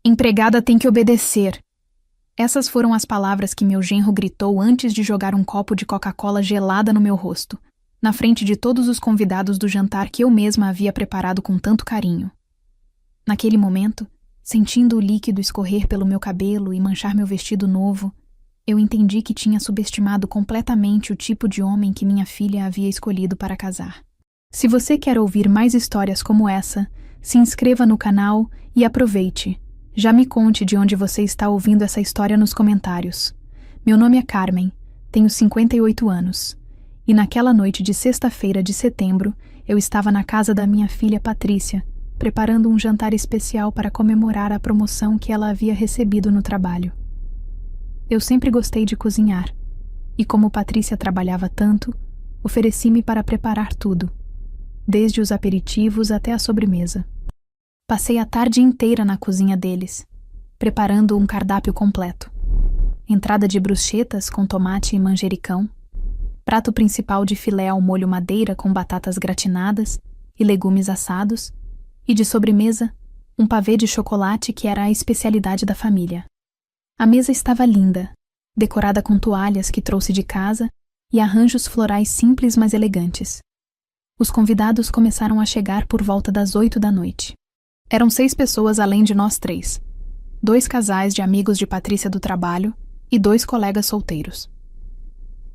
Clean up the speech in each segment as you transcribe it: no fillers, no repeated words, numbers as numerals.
Empregada tem que obedecer. Essas foram as palavras que meu genro gritou antes de jogar um copo de Coca-Cola gelada no meu rosto, na frente de todos os convidados do jantar que eu mesma havia preparado com tanto carinho. Naquele momento, sentindo o líquido escorrer pelo meu cabelo e manchar meu vestido novo, eu entendi que tinha subestimado completamente o tipo de homem que minha filha havia escolhido para casar. Se você quer ouvir mais histórias como essa, se inscreva no canal e aproveite. Já me conte de onde você está ouvindo essa história nos comentários. Meu nome é Carmen, tenho 58 anos. E naquela noite de sexta-feira de setembro, eu estava na casa da minha filha Patrícia, preparando um jantar especial para comemorar a promoção que ela havia recebido no trabalho. Eu sempre gostei de cozinhar, e como Patrícia trabalhava tanto, ofereci-me para preparar tudo, desde os aperitivos até a sobremesa. Passei a tarde inteira na cozinha deles, preparando um cardápio completo. Entrada de bruschetas com tomate e manjericão, prato principal de filé ao molho madeira com batatas gratinadas e legumes assados, e de sobremesa, um pavê de chocolate que era a especialidade da família. A mesa estava linda, decorada com toalhas que trouxe de casa e arranjos florais simples mas elegantes. Os convidados começaram a chegar por volta das 8 da noite. Eram 6 pessoas além de nós 3. 2 casais de amigos de Patrícia do trabalho e 2 colegas solteiros.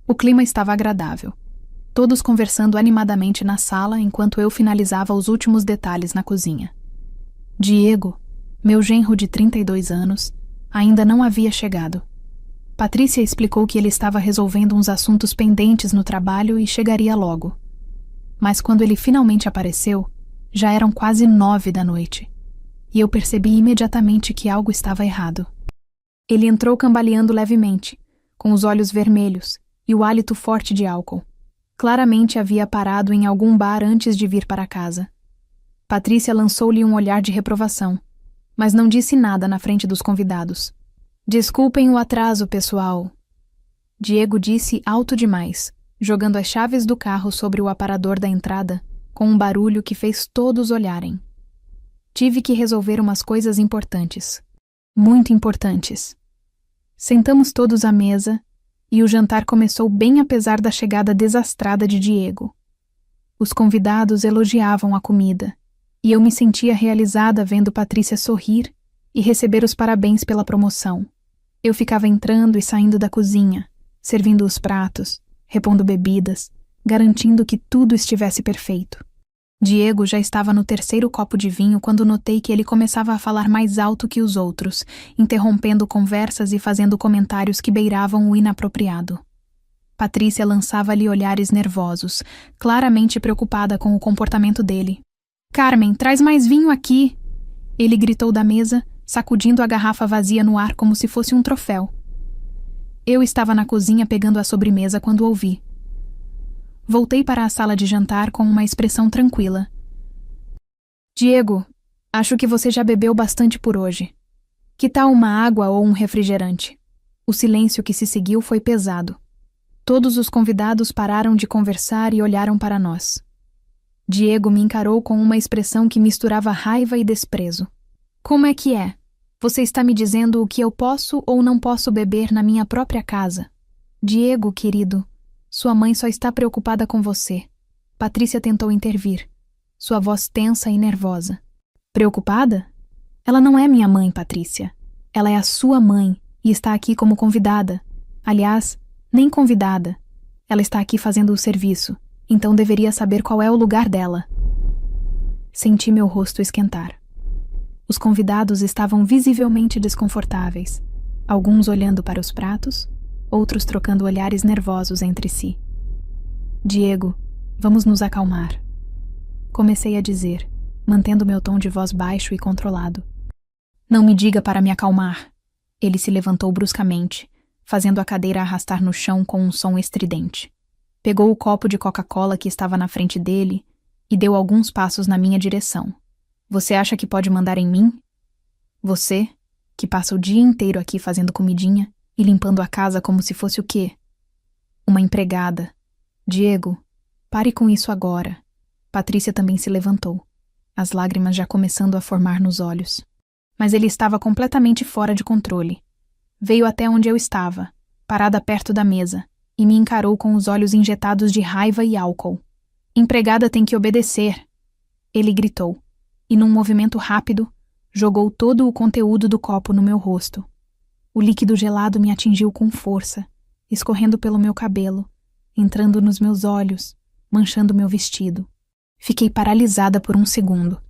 O clima estava agradável, todos conversando animadamente na sala enquanto eu finalizava os últimos detalhes na cozinha. Diego, meu genro de 32 anos, ainda não havia chegado. Patrícia explicou que ele estava resolvendo uns assuntos pendentes no trabalho e chegaria logo. Mas quando ele finalmente apareceu, já eram quase 9 da noite, e eu percebi imediatamente que algo estava errado. Ele entrou cambaleando levemente, com os olhos vermelhos e o hálito forte de álcool. Claramente havia parado em algum bar antes de vir para casa. Patrícia lançou-lhe um olhar de reprovação, mas não disse nada na frente dos convidados. Desculpem o atraso, pessoal. Diego disse alto demais, jogando as chaves do carro sobre o aparador da entrada, com um barulho que fez todos olharem. Tive que resolver umas coisas importantes. Muito importantes. Sentamos todos à mesa e o jantar começou bem apesar da chegada desastrada de Diego. Os convidados elogiavam a comida e eu me sentia realizada vendo Patrícia sorrir e receber os parabéns pela promoção. Eu ficava entrando e saindo da cozinha, servindo os pratos, repondo bebidas, garantindo que tudo estivesse perfeito. Diego já estava no 3º copo de vinho quando notei que ele começava a falar mais alto que os outros, interrompendo conversas e fazendo comentários que beiravam o inapropriado. Patrícia lançava-lhe olhares nervosos, claramente preocupada com o comportamento dele. "Carmen, traz mais vinho aqui!" Ele gritou da mesa, sacudindo a garrafa vazia no ar como se fosse um troféu. Eu estava na cozinha pegando a sobremesa quando ouvi. Voltei para a sala de jantar com uma expressão tranquila. "Diego, acho que você já bebeu bastante por hoje. Que tal uma água ou um refrigerante?" O silêncio que se seguiu foi pesado. Todos os convidados pararam de conversar e olharam para nós. Diego me encarou com uma expressão que misturava raiva e desprezo. "Como é que é? Você está me dizendo o que eu posso ou não posso beber na minha própria casa? Diego, querido, sua mãe só está preocupada com você." Patrícia tentou intervir, sua voz tensa e nervosa. "Preocupada? Ela não é minha mãe, Patrícia. Ela é a sua mãe e está aqui como convidada. Aliás, nem convidada. Ela está aqui fazendo o serviço, então deveria saber qual é o lugar dela." Senti meu rosto esquentar. Os convidados estavam visivelmente desconfortáveis, alguns olhando para os pratos, outros trocando olhares nervosos entre si. "Diego, vamos nos acalmar." Comecei a dizer, mantendo meu tom de voz baixo e controlado. "Não me diga para me acalmar." Ele se levantou bruscamente, fazendo a cadeira arrastar no chão com um som estridente. Pegou o copo de Coca-Cola que estava na frente dele e deu alguns passos na minha direção. "Você acha que pode mandar em mim? Você, que passa o dia inteiro aqui fazendo comidinha e limpando a casa como se fosse o quê? Uma empregada. Diego, pare com isso agora." Patrícia também se levantou, as lágrimas já começando a formar nos olhos. Mas ele estava completamente fora de controle. Veio até onde eu estava, parada perto da mesa, e me encarou com os olhos injetados de raiva e álcool. "Empregada tem que obedecer", ele gritou, e num movimento rápido, jogou todo o conteúdo do copo no meu rosto. O líquido gelado me atingiu com força, escorrendo pelo meu cabelo, entrando nos meus olhos, manchando meu vestido. Fiquei paralisada por um segundo,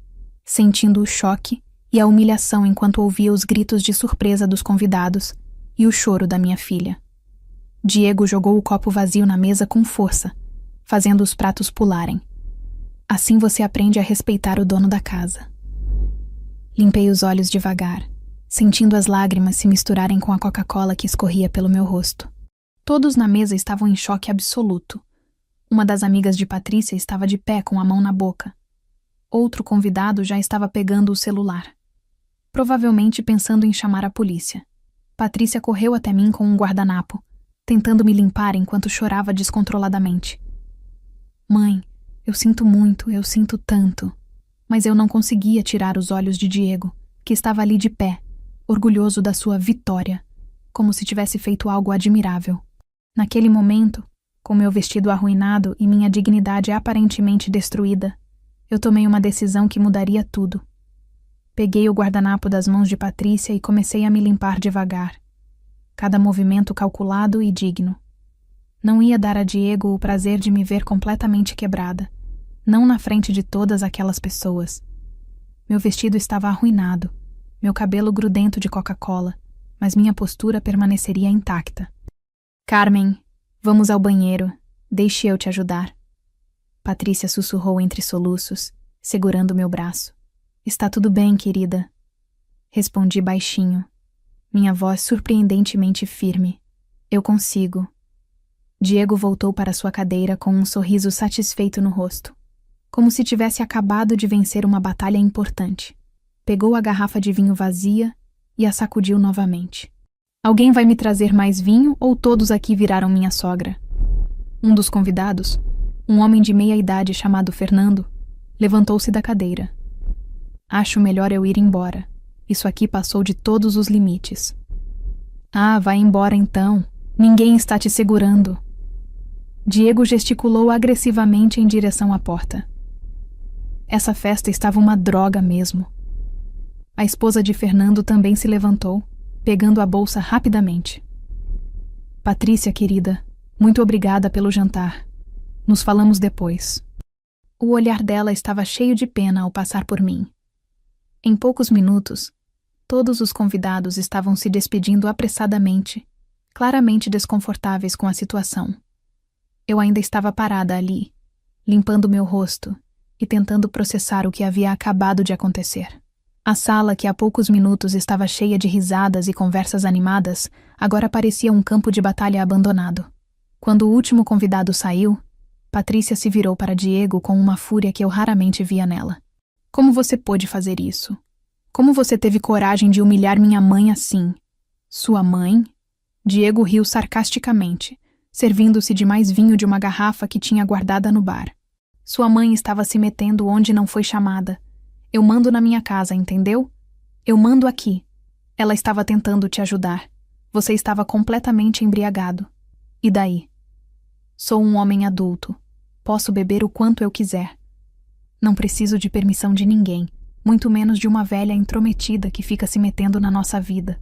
sentindo o choque e a humilhação enquanto ouvia os gritos de surpresa dos convidados e o choro da minha filha. Diego jogou o copo vazio na mesa com força, fazendo os pratos pularem. Assim você aprende a respeitar o dono da casa. Limpei os olhos devagar, sentindo as lágrimas se misturarem com a Coca-Cola que escorria pelo meu rosto. Todos na mesa estavam em choque absoluto. Uma das amigas de Patrícia estava de pé com a mão na boca. Outro convidado já estava pegando o celular, provavelmente pensando em chamar a polícia. Patrícia correu até mim com um guardanapo, tentando me limpar enquanto chorava descontroladamente. "Mãe, eu sinto muito, eu sinto tanto." Mas eu não conseguia tirar os olhos de Diego, que estava ali de pé, orgulhoso da sua vitória, como se tivesse feito algo admirável. Naquele momento, com meu vestido arruinado e minha dignidade aparentemente destruída, eu tomei uma decisão que mudaria tudo. Peguei o guardanapo das mãos de Patrícia e comecei a me limpar devagar, cada movimento calculado e digno. Não ia dar a Diego o prazer de me ver completamente quebrada, não na frente de todas aquelas pessoas. Meu vestido estava arruinado, meu cabelo grudento de Coca-Cola, mas minha postura permaneceria intacta. "Carmen, vamos ao banheiro, deixe eu te ajudar." Patrícia sussurrou entre soluços, segurando meu braço. "Está tudo bem, querida." Respondi baixinho, minha voz surpreendentemente firme. "Eu consigo." Diego voltou para sua cadeira com um sorriso satisfeito no rosto, como se tivesse acabado de vencer uma batalha importante. Pegou a garrafa de vinho vazia e a sacudiu novamente. "Alguém vai me trazer mais vinho ou todos aqui viraram minha sogra?" Um dos convidados, um homem de meia idade chamado Fernando, levantou-se da cadeira. "Acho melhor eu ir embora. Isso aqui passou de todos os limites." "Ah, vai embora então. Ninguém está te segurando." Diego gesticulou agressivamente em direção à porta. Essa festa estava uma droga mesmo. A esposa de Fernando também se levantou, pegando a bolsa rapidamente. "Patrícia, querida, muito obrigada pelo jantar. Nos falamos depois." O olhar dela estava cheio de pena ao passar por mim. Em poucos minutos, todos os convidados estavam se despedindo apressadamente, claramente desconfortáveis com a situação. Eu ainda estava parada ali, limpando meu rosto e tentando processar o que havia acabado de acontecer. A sala, que há poucos minutos estava cheia de risadas e conversas animadas, agora parecia um campo de batalha abandonado. Quando o último convidado saiu, Patrícia se virou para Diego com uma fúria que eu raramente via nela. "Como você pôde fazer isso? Como você teve coragem de humilhar minha mãe assim?" "Sua mãe?" Diego riu sarcasticamente, servindo-se de mais vinho de uma garrafa que tinha guardada no bar. "Sua mãe estava se metendo onde não foi chamada. Eu mando na minha casa, entendeu? Eu mando aqui. Ela estava tentando te ajudar. Você estava completamente embriagado. E daí? Sou um homem adulto. Posso beber o quanto eu quiser. Não preciso de permissão de ninguém, muito menos de uma velha intrometida que fica se metendo na nossa vida."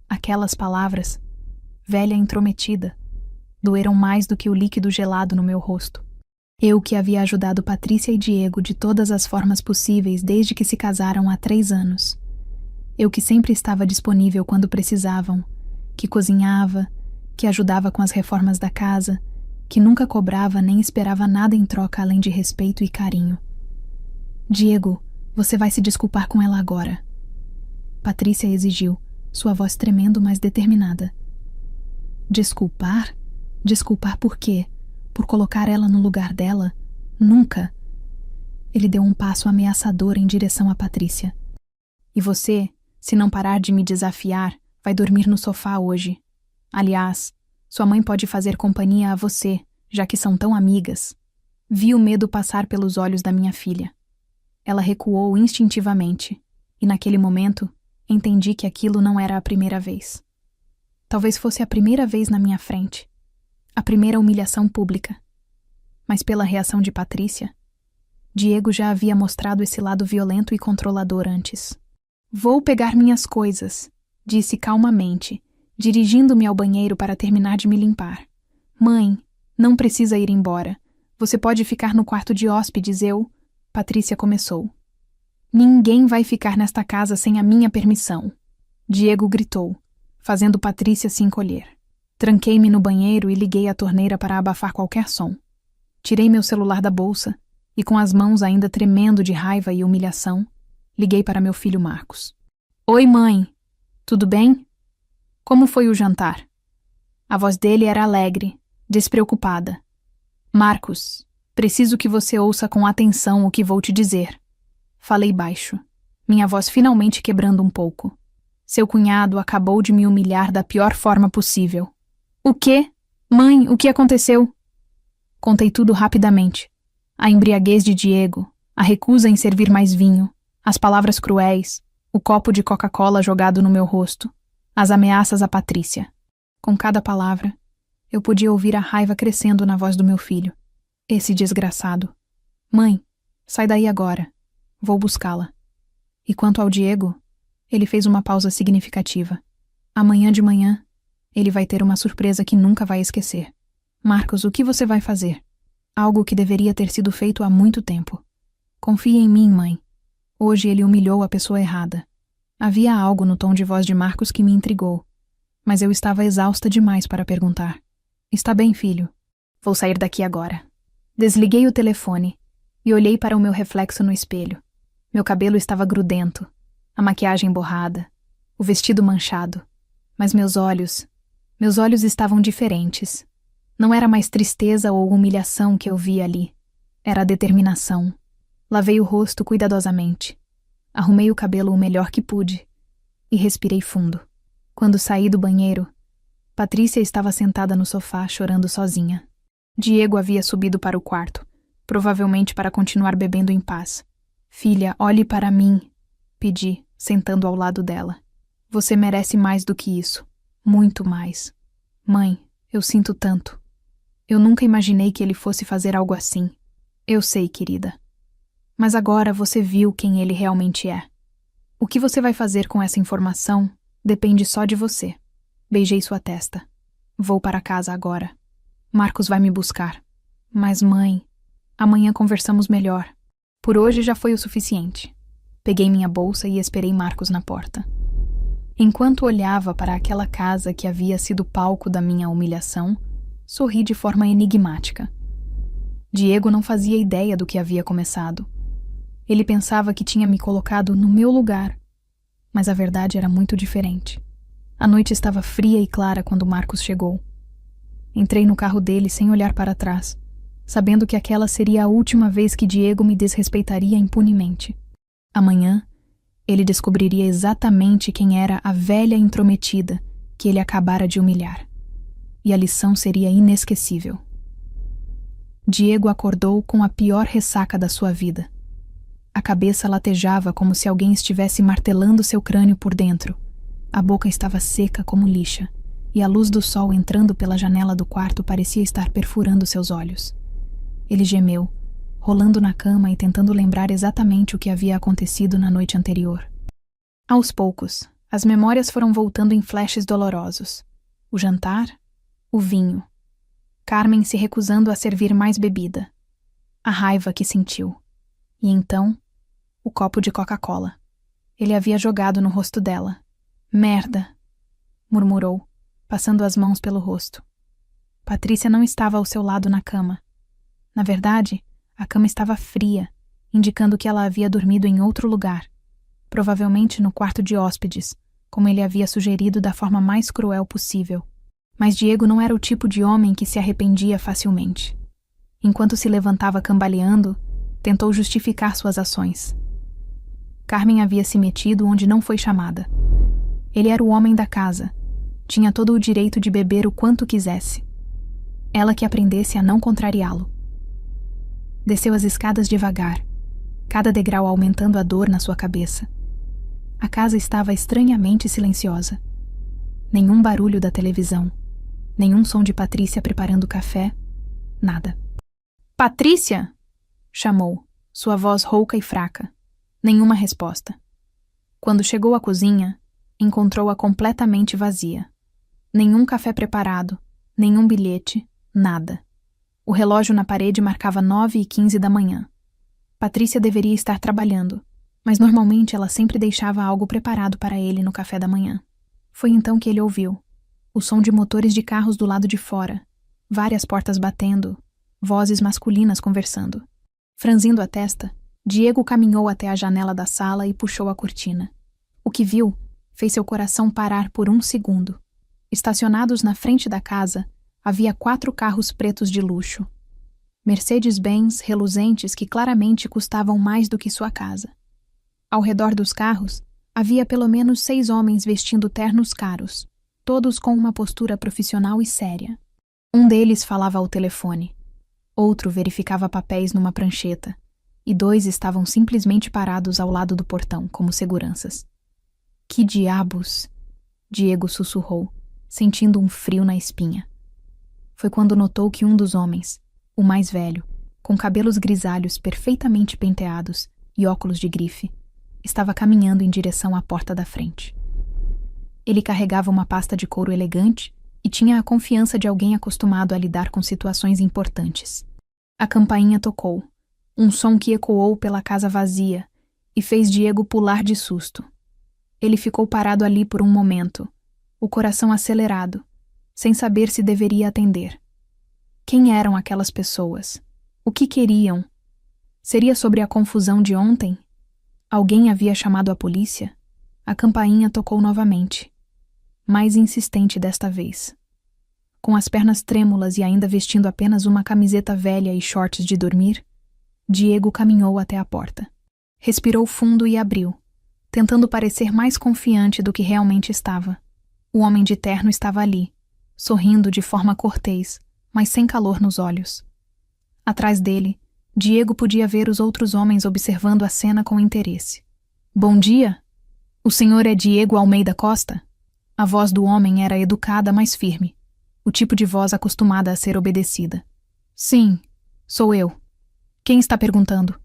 Aquelas palavras, velha intrometida, doeram mais do que o líquido gelado no meu rosto. Eu que havia ajudado Patrícia e Diego de todas as formas possíveis desde que se casaram há 3 anos. Eu que sempre estava disponível quando precisavam, que cozinhava, que ajudava com as reformas da casa, que nunca cobrava nem esperava nada em troca além de respeito e carinho. "Diego, você vai se desculpar com ela agora." Patrícia exigiu, sua voz tremendo, mas determinada. "Desculpar? Desculpar por quê? Por colocar ela no lugar dela? Nunca." Ele deu um passo ameaçador em direção a Patrícia. "E você, se não parar de me desafiar, vai dormir no sofá hoje. Aliás, sua mãe pode fazer companhia a você, já que são tão amigas." Vi o medo passar pelos olhos da minha filha. Ela recuou instintivamente, E naquele momento, entendi que aquilo não era a primeira vez. Talvez fosse a primeira vez na minha frente. A primeira humilhação pública. Mas pela reação de Patrícia, Diego já havia mostrado esse lado violento e controlador antes. Vou pegar minhas coisas, disse calmamente, dirigindo-me ao banheiro para terminar de me limpar. Mãe, não precisa ir embora. Você pode ficar no quarto de hóspedes, Patrícia começou. Ninguém vai ficar nesta casa sem a minha permissão. Diego gritou, fazendo Patrícia se encolher. Tranquei-me no banheiro e liguei a torneira para abafar qualquer som. Tirei meu celular da bolsa e, com as mãos ainda tremendo de raiva e humilhação, liguei para meu filho Marcos. Oi, mãe. Tudo bem? Como foi o jantar? A voz dele era alegre, despreocupada. Marcos, preciso que você ouça com atenção o que vou te dizer. Falei baixo, minha voz finalmente quebrando um pouco. Seu cunhado acabou de me humilhar da pior forma possível. O quê? Mãe, o que aconteceu? Contei tudo rapidamente. A embriaguez de Diego, a recusa em servir mais vinho, as palavras cruéis, o copo de Coca-Cola jogado no meu rosto, as ameaças a Patrícia. Com cada palavra, eu podia ouvir a raiva crescendo na voz do meu filho. Esse desgraçado. Mãe, sai daí agora. Vou buscá-la. E quanto ao Diego, ele fez uma pausa significativa. Amanhã de manhã, ele vai ter uma surpresa que nunca vai esquecer. Marcos, o que você vai fazer? Algo que deveria ter sido feito há muito tempo. Confie em mim, mãe. Hoje ele humilhou a pessoa errada. Havia algo no tom de voz de Marcos que me intrigou, mas eu estava exausta demais para perguntar. Está bem, filho. Vou sair daqui agora. Desliguei o telefone e olhei para o meu reflexo no espelho. Meu cabelo estava grudento, a maquiagem borrada, o vestido manchado. Mas meus olhos estavam diferentes. Não era mais tristeza ou humilhação que eu via ali. Era determinação. Lavei o rosto cuidadosamente. Arrumei o cabelo o melhor que pude e respirei fundo. Quando saí do banheiro, Patrícia estava sentada no sofá chorando sozinha. Diego havia subido para o quarto, provavelmente para continuar bebendo em paz. Filha, olhe para mim, pedi, sentando ao lado dela. Você merece mais do que isso. Muito mais. Mãe, eu sinto tanto. Eu nunca imaginei que ele fosse fazer algo assim. Eu sei, querida. Mas agora você viu quem ele realmente é. O que você vai fazer com essa informação depende só de você. Beijei sua testa. Vou para casa agora. Marcos vai me buscar. Mas, mãe, amanhã conversamos melhor. Por hoje já foi o suficiente. Peguei minha bolsa e esperei Marcos na porta. Enquanto olhava para aquela casa que havia sido palco da minha humilhação, sorri de forma enigmática. Diego não fazia ideia do que havia começado. Ele pensava que tinha me colocado no meu lugar, mas a verdade era muito diferente. A noite estava fria e clara quando Marcos chegou. Entrei no carro dele sem olhar para trás, sabendo que aquela seria a última vez que Diego me desrespeitaria impunemente. Amanhã, ele descobriria exatamente quem era a velha intrometida que ele acabara de humilhar. E a lição seria inesquecível. Diego acordou com a pior ressaca da sua vida. A cabeça latejava como se alguém estivesse martelando seu crânio por dentro. A boca estava seca como lixa, e a luz do sol entrando pela janela do quarto parecia estar perfurando seus olhos. Ele gemeu, rolando na cama e tentando lembrar exatamente o que havia acontecido na noite anterior. Aos poucos, as memórias foram voltando em flashes dolorosos. O jantar, o vinho. Carmen se recusando a servir mais bebida. A raiva que sentiu. E então, o copo de Coca-Cola. Ele havia jogado no rosto dela. Merda! Murmurou, passando as mãos pelo rosto. Patrícia não estava ao seu lado na cama. Na verdade, a cama estava fria, indicando que ela havia dormido em outro lugar. Provavelmente no quarto de hóspedes, como ele havia sugerido da forma mais cruel possível. Mas Diego não era o tipo de homem que se arrependia facilmente. Enquanto se levantava cambaleando, tentou justificar suas ações. Carmen havia se metido onde não foi chamada. Ele era o homem da casa. Tinha todo o direito de beber o quanto quisesse. Ela que aprendesse a não contrariá-lo. Desceu as escadas devagar, cada degrau aumentando a dor na sua cabeça. A casa estava estranhamente silenciosa. Nenhum barulho da televisão, nenhum som de Patrícia preparando café, nada. Patrícia! Chamou, sua voz rouca e fraca. Nenhuma resposta. Quando chegou à cozinha, encontrou-a completamente vazia. Nenhum café preparado, nenhum bilhete, nada. O relógio na parede marcava 9h15 da manhã. Patrícia deveria estar trabalhando, mas normalmente ela sempre deixava algo preparado para ele no café da manhã. Foi então que ele ouviu o som de motores de carros do lado de fora, várias portas batendo, vozes masculinas conversando. Franzindo a testa, Diego caminhou até a janela da sala e puxou a cortina. O que viu fez seu coração parar por um segundo. Estacionados na frente da casa, havia 4 carros pretos de luxo. Mercedes-Benz reluzentes que claramente custavam mais do que sua casa. Ao redor dos carros, havia pelo menos 6 homens vestindo ternos caros, todos com uma postura profissional e séria. Um deles falava ao telefone. Outro verificava papéis numa prancheta, e 2 estavam simplesmente parados ao lado do portão, como seguranças. Que diabos! Diego sussurrou, sentindo um frio na espinha. Foi quando notou que um dos homens, o mais velho, com cabelos grisalhos perfeitamente penteados e óculos de grife, estava caminhando em direção à porta da frente. Ele carregava uma pasta de couro elegante e tinha a confiança de alguém acostumado a lidar com situações importantes. A campainha tocou, um som que ecoou pela casa vazia e fez Diego pular de susto. Ele ficou parado ali por um momento, o coração acelerado, sem saber se deveria atender. Quem eram aquelas pessoas? O que queriam? Seria sobre a confusão de ontem? Alguém havia chamado a polícia? A campainha tocou novamente, mais insistente desta vez. Com as pernas trêmulas e ainda vestindo apenas uma camiseta velha e shorts de dormir, Diego caminhou até a porta. Respirou fundo e abriu, tentando parecer mais confiante do que realmente estava. O homem de terno estava ali, sorrindo de forma cortês, mas sem calor nos olhos. Atrás dele, Diego podia ver os outros homens observando a cena com interesse. Bom dia! O senhor é Diego Almeida Costa? A voz do homem era educada, mas firme. O tipo de voz acostumada a ser obedecida. Sim, sou eu. Quem está perguntando?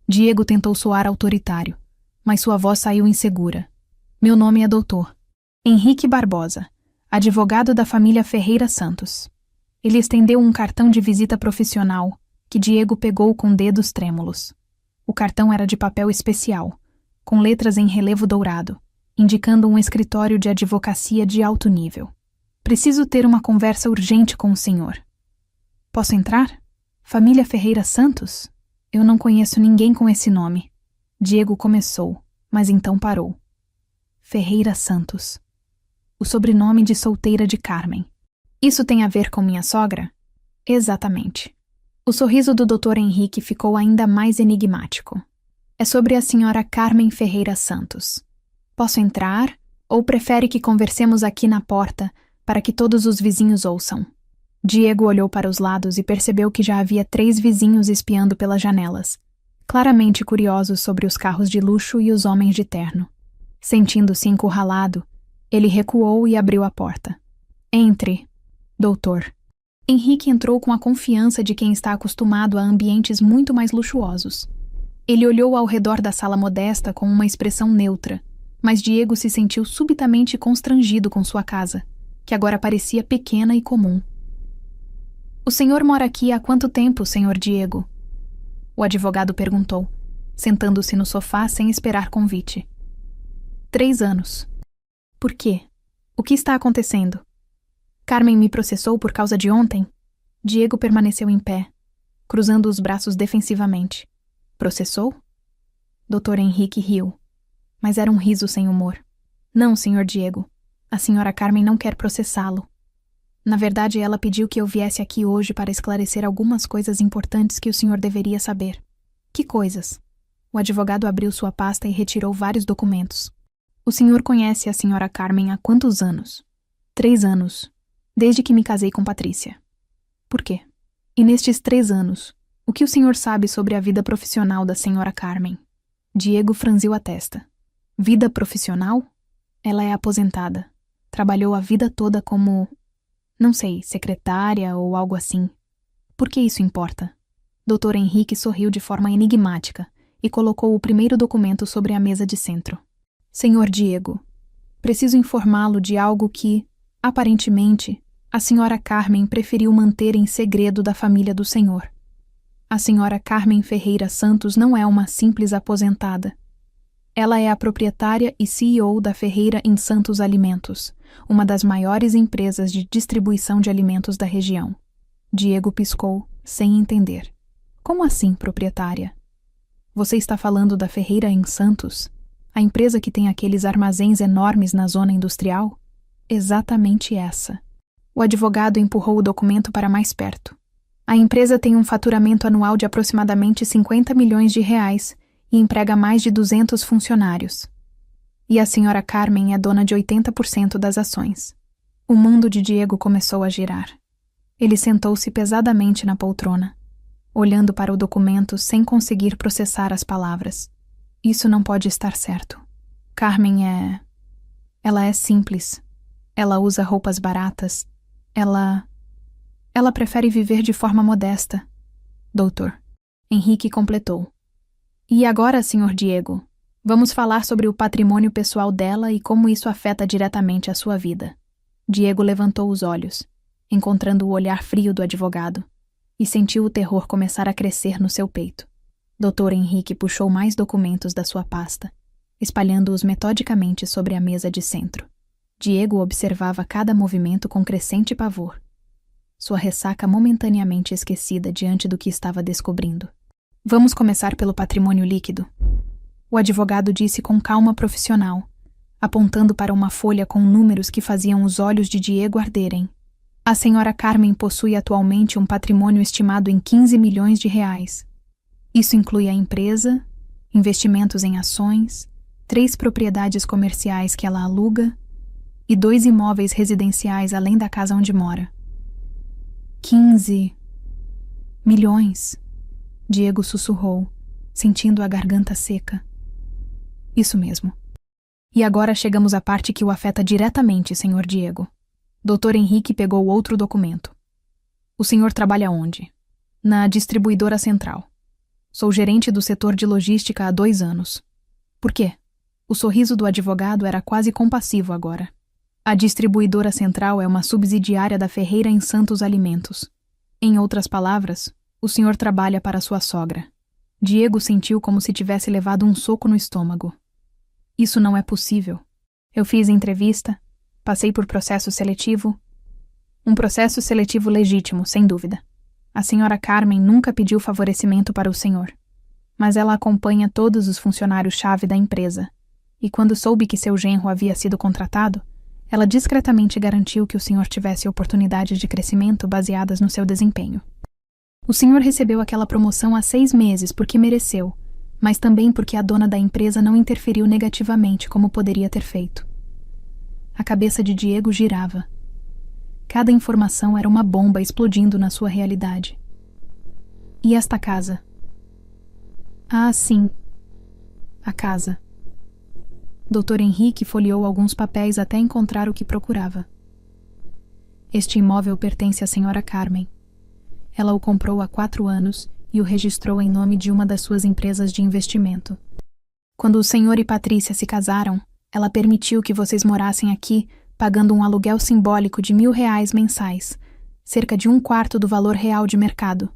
Diego tentou soar autoritário, mas sua voz saiu insegura. Meu nome é Dr. Henrique Barbosa, advogado da família Ferreira Santos. Ele estendeu um cartão de visita profissional, que Diego pegou com dedos trêmulos. O cartão era de papel especial, com letras em relevo dourado, indicando um escritório de advocacia de alto nível. Preciso ter uma conversa urgente com o senhor. Posso entrar? Família Ferreira Santos? Eu não conheço ninguém com esse nome. Diego começou, mas então parou. Ferreira Santos. O sobrenome de solteira de Carmen. Isso tem a ver com minha sogra? Exatamente. O sorriso do Dr. Henrique ficou ainda mais enigmático. É sobre a senhora Carmen Ferreira Santos. Posso entrar? Ou prefere que conversemos aqui na porta para que todos os vizinhos ouçam? Diego olhou para os lados e percebeu que já havia 3 vizinhos espiando pelas janelas, claramente curiosos sobre os carros de luxo e os homens de terno. Sentindo-se encurralado, ele recuou e abriu a porta. Entre, doutor. Henrique entrou com a confiança de quem está acostumado a ambientes muito mais luxuosos. Ele olhou ao redor da sala modesta com uma expressão neutra, mas Diego se sentiu subitamente constrangido com sua casa, que agora parecia pequena e comum. O senhor mora aqui há quanto tempo, senhor Diego? O advogado perguntou, sentando-se no sofá sem esperar convite. 3 anos. Por quê? O que está acontecendo? Carmen me processou por causa de ontem? Diego permaneceu em pé, cruzando os braços defensivamente. Processou? Dr. Henrique riu, mas era um riso sem humor. Não, senhor Diego. A senhora Carmen não quer processá-lo. Na verdade, ela pediu que eu viesse aqui hoje para esclarecer algumas coisas importantes que o senhor deveria saber. Que coisas? O advogado abriu sua pasta e retirou vários documentos. O senhor conhece a senhora Carmen há quantos anos? 3 anos, desde que me casei com Patrícia. Por quê? E nestes 3 anos, o que o senhor sabe sobre a vida profissional da senhora Carmen? Diego franziu a testa. Vida profissional? Ela é aposentada. Trabalhou a vida toda como, não sei, secretária ou algo assim. Por que isso importa? Dr. Henrique sorriu de forma enigmática e colocou o primeiro documento sobre a mesa de centro. Senhor Diego, preciso informá-lo de algo que, aparentemente, a senhora Carmen preferiu manter em segredo da família do senhor. A senhora Carmen Ferreira Santos não é uma simples aposentada. Ela é a proprietária e CEO da Ferreira em Santos Alimentos, uma das maiores empresas de distribuição de alimentos da região. Diego piscou, sem entender. Como assim, proprietária? Você está falando da Ferreira em Santos? A empresa que tem aqueles armazéns enormes na zona industrial? Exatamente essa. O advogado empurrou o documento para mais perto. A empresa tem um faturamento anual de aproximadamente 50 milhões de reais e emprega mais de 200 funcionários. E a senhora Carmen é dona de 80% das ações. O mundo de Diego começou a girar. Ele sentou-se pesadamente na poltrona, olhando para o documento sem conseguir processar as palavras. Isso não pode estar certo. Carmen Ela é simples. Ela usa roupas baratas. Ela prefere viver de forma modesta. Doutor. Henrique completou. E agora, Sr. Diego, vamos falar sobre o patrimônio pessoal dela e como isso afeta diretamente a sua vida. Diego levantou os olhos, encontrando o olhar frio do advogado, e sentiu o terror começar a crescer no seu peito. Dr. Henrique puxou mais documentos da sua pasta, espalhando-os metodicamente sobre a mesa de centro. Diego observava cada movimento com crescente pavor, sua ressaca momentaneamente esquecida diante do que estava descobrindo. Vamos começar pelo patrimônio líquido. O advogado disse com calma profissional, apontando para uma folha com números que faziam os olhos de Diego arderem. A senhora Carmen possui atualmente um patrimônio estimado em 15 milhões de reais. Isso inclui a empresa, investimentos em ações, 3 propriedades comerciais que ela aluga e 2 imóveis residenciais além da casa onde mora. 15 milhões. Diego sussurrou, sentindo a garganta seca. Isso mesmo. E agora chegamos à parte que o afeta diretamente, Sr. Diego. Dr. Henrique pegou outro documento. O senhor trabalha onde? Na distribuidora central. Sou gerente do setor de logística há 2 anos. Por quê? O sorriso do advogado era quase compassivo agora. A distribuidora central é uma subsidiária da Ferreira em Santos Alimentos. Em outras palavras, o senhor trabalha para sua sogra. Diego sentiu como se tivesse levado um soco no estômago. Isso não é possível. Eu fiz entrevista, passei por processo seletivo. Um processo seletivo legítimo, sem dúvida. A senhora Carmen nunca pediu favorecimento para o senhor. Mas ela acompanha todos os funcionários-chave da empresa. E quando soube que seu genro havia sido contratado, ela discretamente garantiu que o senhor tivesse oportunidades de crescimento baseadas no seu desempenho. O senhor recebeu aquela promoção há 6 meses porque mereceu, mas também porque a dona da empresa não interferiu negativamente como poderia ter feito. A cabeça de Diego girava. Cada informação era uma bomba explodindo na sua realidade. E esta casa? Ah, sim. A casa. Dr. Henrique folheou alguns papéis até encontrar o que procurava. Este imóvel pertence à senhora Carmen. Ela o comprou há 4 anos e o registrou em nome de uma das suas empresas de investimento. Quando o senhor e Patrícia se casaram, ela permitiu que vocês morassem aqui, pagando um aluguel simbólico de R$ 1.000 mensais, cerca de 1/4 do valor real de mercado.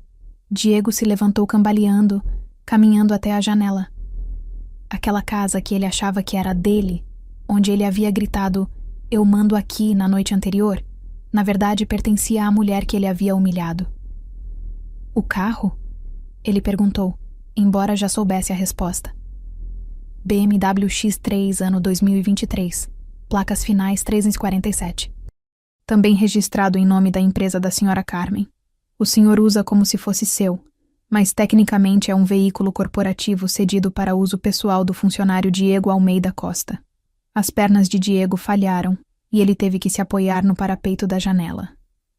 Diego se levantou cambaleando, caminhando até a janela. Aquela casa que ele achava que era dele, onde ele havia gritado, "Eu mando aqui", na noite anterior, na verdade pertencia à mulher que ele havia humilhado. O carro? Ele perguntou, embora já soubesse a resposta. BMW X3 ano 2023, placas finais 347. Também registrado em nome da empresa da senhora Carmen. O senhor usa como se fosse seu, mas tecnicamente é um veículo corporativo cedido para uso pessoal do funcionário Diego Almeida Costa. As pernas de Diego falharam e ele teve que se apoiar no parapeito da janela.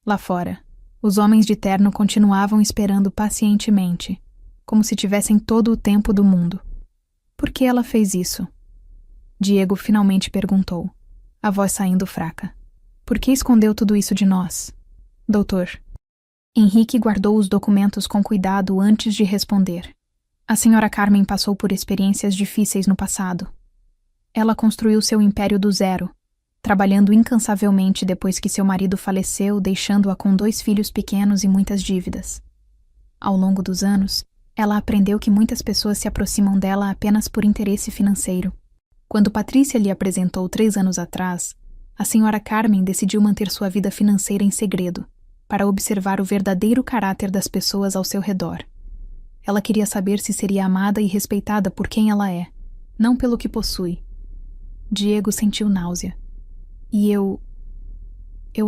Lá fora, os homens de terno continuavam esperando pacientemente, como se tivessem todo o tempo do mundo. Por que ela fez isso? Diego finalmente perguntou, a voz saindo fraca. Por que escondeu tudo isso de nós, doutor? Henrique guardou os documentos com cuidado antes de responder. A senhora Carmen passou por experiências difíceis no passado. Ela construiu seu império do zero, trabalhando incansavelmente depois que seu marido faleceu, deixando-a com 2 filhos pequenos e muitas dívidas. Ao longo dos anos, ela aprendeu que muitas pessoas se aproximam dela apenas por interesse financeiro. Quando Patrícia lhe apresentou 3 anos atrás, a senhora Carmen decidiu manter sua vida financeira em segredo, para observar o verdadeiro caráter das pessoas ao seu redor. Ela queria saber se seria amada e respeitada por quem ela é, não pelo que possui. Diego sentiu náusea. E eu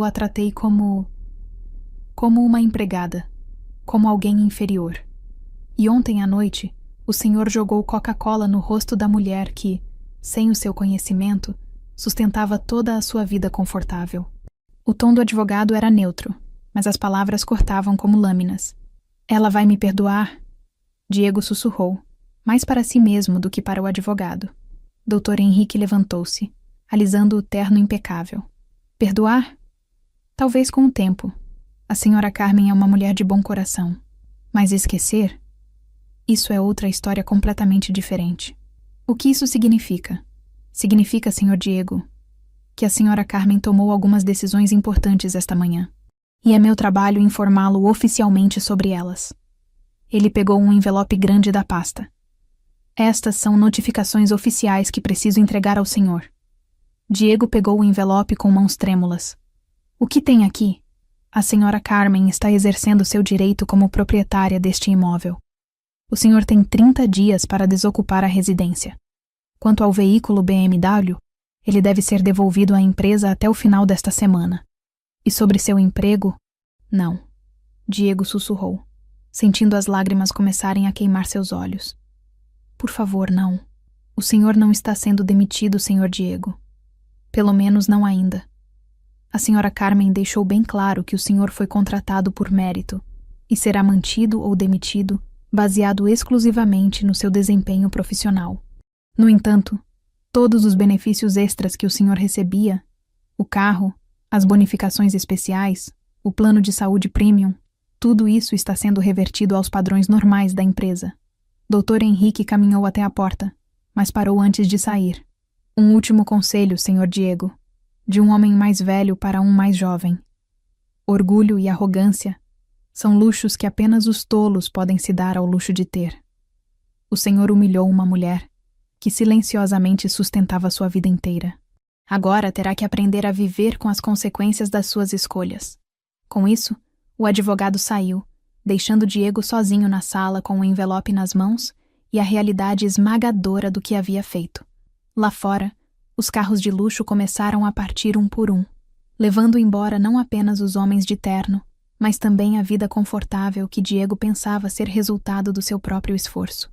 a tratei como uma empregada, como alguém inferior. E ontem à noite, o senhor jogou Coca-Cola no rosto da mulher que, sem o seu conhecimento, sustentava toda a sua vida confortável. O tom do advogado era neutro, mas as palavras cortavam como lâminas. Ela vai me perdoar? Diego sussurrou, mais para si mesmo do que para o advogado. Dr. Henrique levantou-se, alisando o terno impecável. Perdoar? Talvez com o tempo. A senhora Carmen é uma mulher de bom coração. Mas esquecer? Isso é outra história completamente diferente. O que isso significa? Significa, Sr. Diego, que a senhora Carmen tomou algumas decisões importantes esta manhã. E é meu trabalho informá-lo oficialmente sobre elas. Ele pegou um envelope grande da pasta. Estas são notificações oficiais que preciso entregar ao senhor. Diego pegou o envelope com mãos trêmulas. O que tem aqui? A senhora Carmen está exercendo seu direito como proprietária deste imóvel. O senhor tem 30 dias para desocupar a residência. Quanto ao veículo BMW, ele deve ser devolvido à empresa até o final desta semana. E sobre seu emprego? Não. Diego sussurrou, sentindo as lágrimas começarem a queimar seus olhos. Por favor, não. O senhor não está sendo demitido, Sr. Diego. Pelo menos não ainda. A senhora Carmen deixou bem claro que o senhor foi contratado por mérito e será mantido ou demitido baseado exclusivamente no seu desempenho profissional. No entanto, todos os benefícios extras que o senhor recebia, o carro, as bonificações especiais, o plano de saúde premium, tudo isso está sendo revertido aos padrões normais da empresa. Dr. Henrique caminhou até a porta, mas parou antes de sair. Um último conselho, Sr. Diego, de um homem mais velho para um mais jovem. Orgulho e arrogância são luxos que apenas os tolos podem se dar ao luxo de ter. O senhor humilhou uma mulher que silenciosamente sustentava sua vida inteira. Agora terá que aprender a viver com as consequências das suas escolhas. Com isso, o advogado saiu, deixando Diego sozinho na sala com o envelope nas mãos e a realidade esmagadora do que havia feito. Lá fora, os carros de luxo começaram a partir um por um, levando embora não apenas os homens de terno, mas também a vida confortável que Diego pensava ser resultado do seu próprio esforço.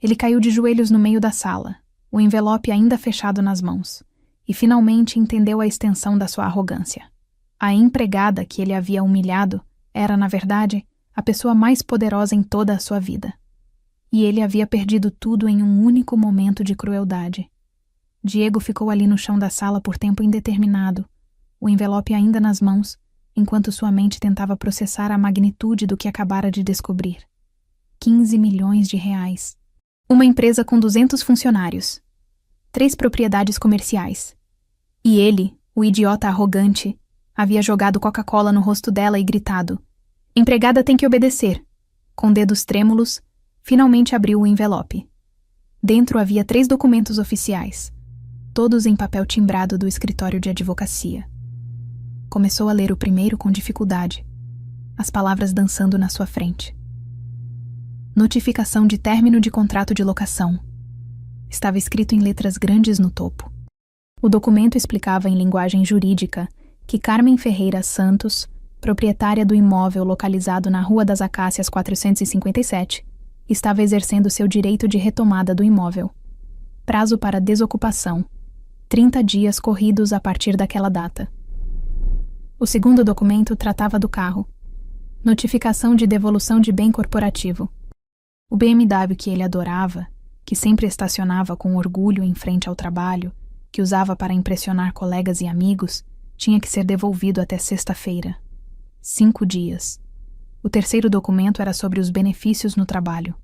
Ele caiu de joelhos no meio da sala, o envelope ainda fechado nas mãos, e finalmente entendeu a extensão da sua arrogância. A empregada que ele havia humilhado era, na verdade, a pessoa mais poderosa em toda a sua vida. E ele havia perdido tudo em um único momento de crueldade. Diego ficou ali no chão da sala por tempo indeterminado, o envelope ainda nas mãos, enquanto sua mente tentava processar a magnitude do que acabara de descobrir. 15 milhões de reais. Uma empresa com 200 funcionários. 3 propriedades comerciais. E ele, o idiota arrogante, havia jogado Coca-Cola no rosto dela e gritado: "Empregada tem que obedecer." Com dedos trêmulos, finalmente abriu o envelope. Dentro havia 3 documentos oficiais, todos em papel timbrado do escritório de advocacia. Começou a ler o primeiro com dificuldade, as palavras dançando na sua frente. Notificação de término de contrato de locação. Estava escrito em letras grandes no topo. O documento explicava em linguagem jurídica que Carmen Ferreira Santos, proprietária do imóvel localizado na Rua das Acácias 457, estava exercendo seu direito de retomada do imóvel. Prazo para desocupação: 30 dias corridos a partir daquela data. O segundo documento tratava do carro. Notificação de devolução de bem corporativo. O BMW que ele adorava, que sempre estacionava com orgulho em frente ao trabalho, que usava para impressionar colegas e amigos, tinha que ser devolvido até sexta-feira. 5 dias. O terceiro documento era sobre os benefícios no trabalho.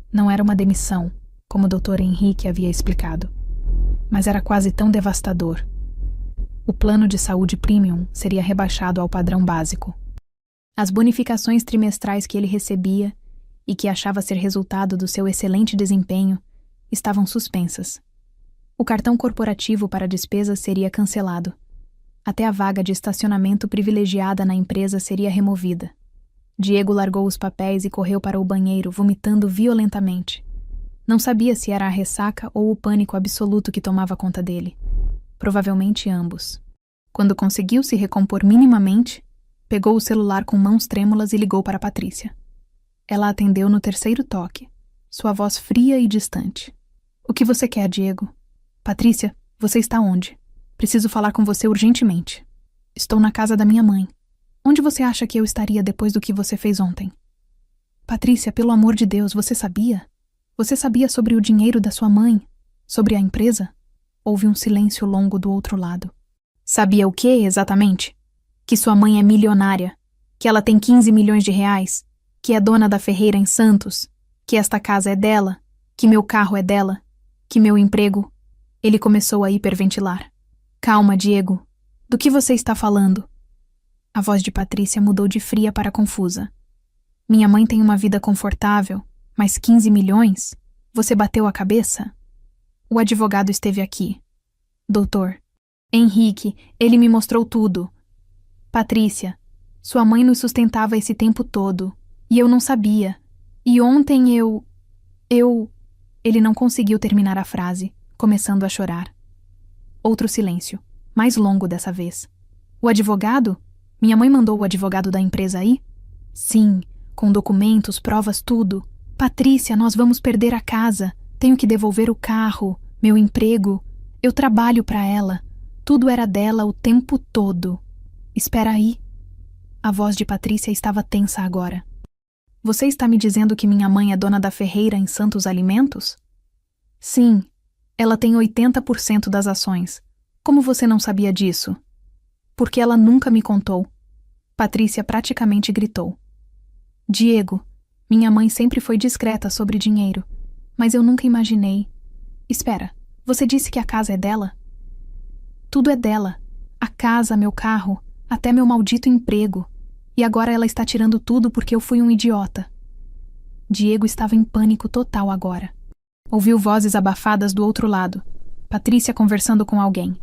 Não era uma demissão, como o Dr. Henrique havia explicado, mas era quase tão devastador. O plano de saúde premium seria rebaixado ao padrão básico. As bonificações trimestrais que ele recebia e que achava ser resultado do seu excelente desempenho estavam suspensas. O cartão corporativo para despesas seria cancelado. Até a vaga de estacionamento privilegiada na empresa seria removida. Diego largou os papéis e correu para o banheiro, vomitando violentamente. Não sabia se era a ressaca ou o pânico absoluto que tomava conta dele. Provavelmente ambos. Quando conseguiu se recompor minimamente, pegou o celular com mãos trêmulas e ligou para Patrícia. Ela atendeu no terceiro toque, sua voz fria e distante. "O que você quer, Diego?" "Patrícia, você está onde? Preciso falar com você urgentemente." "Estou na casa da minha mãe." "Onde você acha que eu estaria depois do que você fez ontem?" "Patrícia, pelo amor de Deus, você sabia? Você sabia sobre o dinheiro da sua mãe? Sobre a empresa?" Houve um silêncio longo do outro lado. "Sabia o quê, exatamente? Que sua mãe é milionária, que ela tem 15 milhões de reais, que é dona da Ferreira em Santos, que esta casa é dela, que meu carro é dela, que meu emprego..." Ele começou a hiperventilar. "Calma, Diego. Do que você está falando?" A voz de Patrícia mudou de fria para confusa. "Minha mãe tem uma vida confortável, mas 15 milhões? Você bateu a cabeça?" "O advogado esteve aqui." "Doutor Henrique, ele me mostrou tudo." "Patrícia, sua mãe nos sustentava esse tempo todo, e eu não sabia. E ontem eu... Ele não conseguiu terminar a frase, começando a chorar. Outro silêncio, mais longo dessa vez. "O advogado? Minha mãe mandou o advogado da empresa aí?" "Sim, com documentos, provas, tudo. Patrícia, nós vamos perder a casa. Tenho que devolver o carro, meu emprego. Eu trabalho para ela. Tudo era dela o tempo todo." "Espera aí." A voz de Patrícia estava tensa agora. "Você está me dizendo que minha mãe é dona da Ferreira em Santos Alimentos?" "Sim. Ela tem 80% das ações. Como você não sabia disso?" "Porque ela nunca me contou." Patrícia praticamente gritou. "Diego, minha mãe sempre foi discreta sobre dinheiro, mas eu nunca imaginei... Espera, você disse que a casa é dela?" "Tudo é dela. A casa, meu carro, até meu maldito emprego. E agora ela está tirando tudo porque eu fui um idiota." Diego estava em pânico total agora. Ouviu vozes abafadas do outro lado. Patrícia conversando com alguém.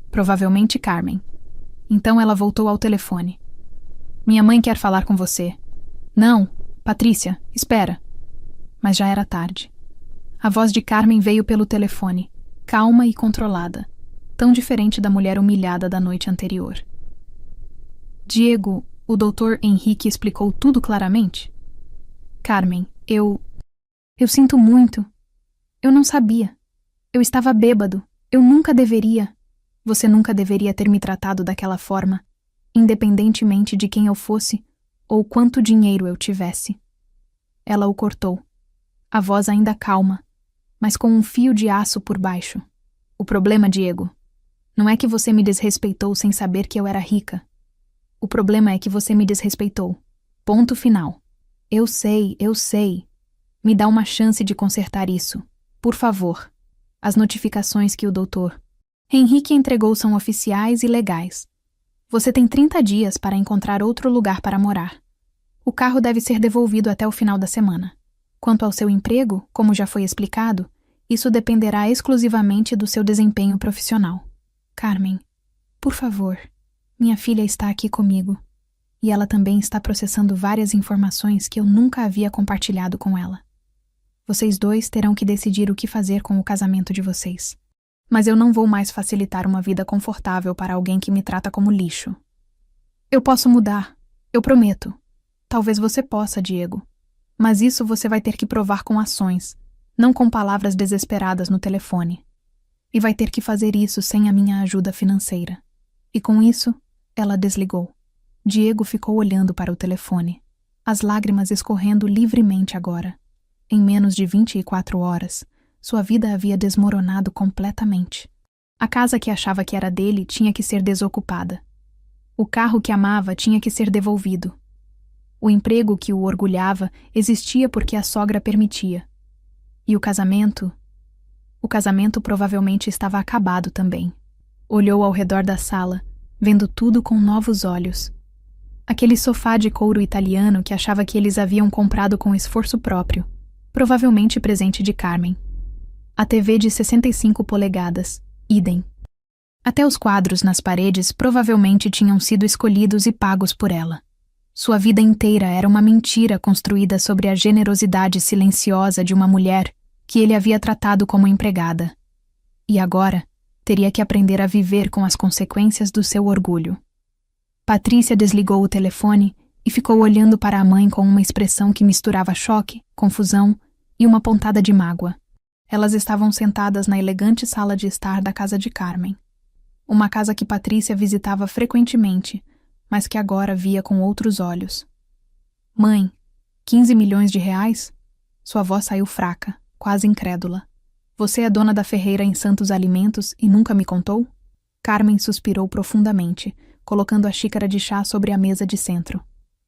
Provavelmente Carmen. Então ela voltou ao telefone. "Minha mãe quer falar com você." "Não, Patrícia, espera." Mas já era tarde. A voz de Carmen veio pelo telefone, calma e controlada, tão diferente da mulher humilhada da noite anterior. "Diego, o Dr. Henrique explicou tudo claramente?" "Carmen, eu sinto muito. Eu não sabia. Eu estava bêbado. Eu nunca deveria." "Você nunca deveria ter me tratado daquela forma, independentemente de quem eu fosse ou quanto dinheiro eu tivesse." Ela o cortou, a voz ainda calma, mas com um fio de aço por baixo. "O problema, Diego, não é que você me desrespeitou sem saber que eu era rica. O problema é que você me desrespeitou. Ponto final. Eu sei. Me dá uma chance de consertar isso. Por favor." As notificações que o Dr. Henrique entregou são oficiais e legais. Você tem 30 dias para encontrar outro lugar para morar. O carro deve ser devolvido até o final da semana. Quanto ao seu emprego, como já foi explicado, isso dependerá exclusivamente do seu desempenho profissional. Carmen, por favor, minha filha está aqui comigo. E ela também está processando várias informações que eu nunca havia compartilhado com ela. Vocês dois terão que decidir o que fazer com o casamento de vocês. Mas eu não vou mais facilitar uma vida confortável para alguém que me trata como lixo. Eu posso mudar, eu prometo. Talvez você possa, Diego. Mas isso você vai ter que provar com ações, não com palavras desesperadas no telefone. E vai ter que fazer isso sem a minha ajuda financeira. E com isso, ela desligou. Diego ficou olhando para o telefone, as lágrimas escorrendo livremente agora. Em menos de 24 horas, sua vida havia desmoronado completamente. A casa que achava que era dele tinha que ser desocupada. O carro que amava tinha que ser devolvido. O emprego que o orgulhava existia porque a sogra permitia. E o casamento? O casamento provavelmente estava acabado também. Olhou ao redor da sala, vendo tudo com novos olhos. Aquele sofá de couro italiano que achava que eles haviam comprado com esforço próprio, provavelmente presente de Carmen. A TV de 65 polegadas, idem. Até os quadros nas paredes provavelmente tinham sido escolhidos e pagos por ela. Sua vida inteira era uma mentira construída sobre a generosidade silenciosa de uma mulher que ele havia tratado como empregada. E agora, teria que aprender a viver com as consequências do seu orgulho. Patrícia desligou o telefone e ficou olhando para a mãe com uma expressão que misturava choque, confusão e uma pontada de mágoa. Elas estavam sentadas na elegante sala de estar da casa de Carmen. Uma casa que Patrícia visitava frequentemente, mas que agora via com outros olhos. Mãe, 15 milhões de reais? Sua voz saiu fraca, quase incrédula. Você é dona da Ferreira em Santos Alimentos e nunca me contou? Carmen suspirou profundamente, colocando a xícara de chá sobre a mesa de centro.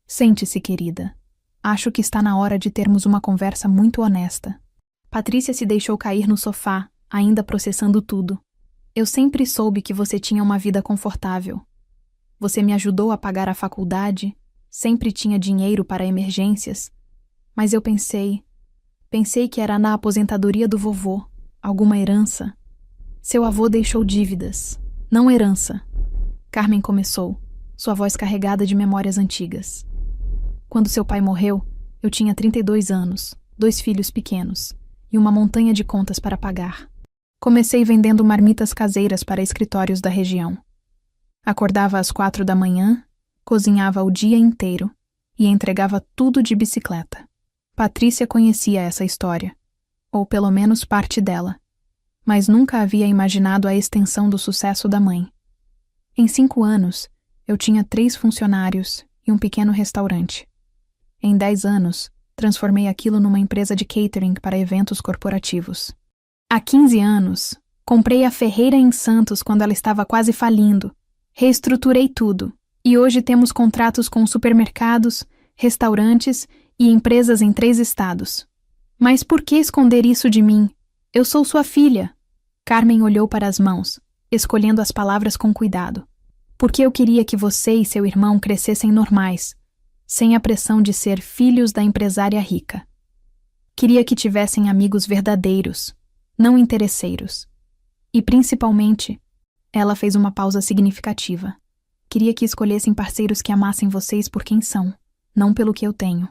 Sente-se, querida. Acho que está na hora de termos uma conversa muito honesta. Patrícia se deixou cair no sofá, ainda processando tudo. Eu sempre soube que você tinha uma vida confortável. Você me ajudou a pagar a faculdade, sempre tinha dinheiro para emergências, mas eu pensei que era na aposentadoria do vovô, alguma herança. Seu avô deixou dívidas, não herança. Carmen começou, sua voz carregada de memórias antigas. Quando seu pai morreu, eu tinha 32 anos, 2 filhos pequenos e uma montanha de contas para pagar. Comecei vendendo marmitas caseiras para escritórios da região. Acordava às 4 da manhã, cozinhava o dia inteiro e entregava tudo de bicicleta. Patrícia conhecia essa história, ou pelo menos parte dela, mas nunca havia imaginado a extensão do sucesso da mãe. Em 5 anos, eu tinha 3 funcionários e um pequeno restaurante. Em 10 anos, transformei aquilo numa empresa de catering para eventos corporativos. Há 15 anos, comprei a Ferreira em Santos quando ela estava quase falindo. Reestruturei tudo, e hoje temos contratos com supermercados, restaurantes e empresas em 3 estados. Mas por que esconder isso de mim? Eu sou sua filha. Carmen olhou para as mãos, escolhendo as palavras com cuidado. Porque eu queria que você e seu irmão crescessem normais, sem a pressão de ser filhos da empresária rica. Queria que tivessem amigos verdadeiros, não interesseiros. E principalmente, ela fez uma pausa significativa. Queria que escolhessem parceiros que amassem vocês por quem são, não pelo que eu tenho.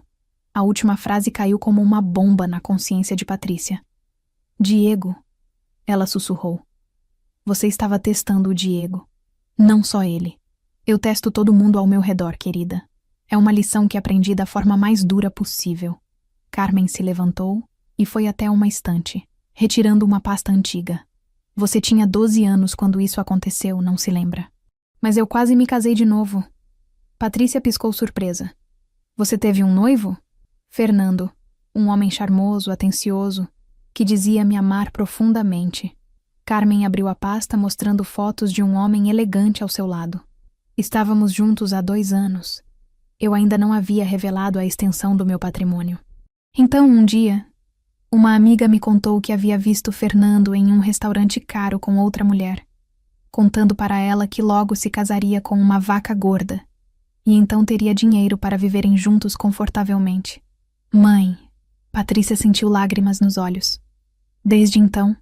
A última frase caiu como uma bomba na consciência de Patrícia. Diego, ela sussurrou. Você estava testando o Diego. Não só ele. Eu testo todo mundo ao meu redor, querida. É uma lição que aprendi da forma mais dura possível. Carmen se levantou e foi até uma estante, retirando uma pasta antiga. Você tinha 12 anos quando isso aconteceu, não se lembra? Mas eu quase me casei de novo. Patrícia piscou surpresa. Você teve um noivo? Fernando, um homem charmoso, atencioso, que dizia me amar profundamente. Carmen abriu a pasta mostrando fotos de um homem elegante ao seu lado. Estávamos juntos há 2 anos. Eu ainda não havia revelado a extensão do meu patrimônio. Então, um dia, uma amiga me contou que havia visto Fernando em um restaurante caro com outra mulher, contando para ela que logo se casaria com uma vaca gorda, e então teria dinheiro para viverem juntos confortavelmente. Mãe, Patrícia sentiu lágrimas nos olhos. Desde então,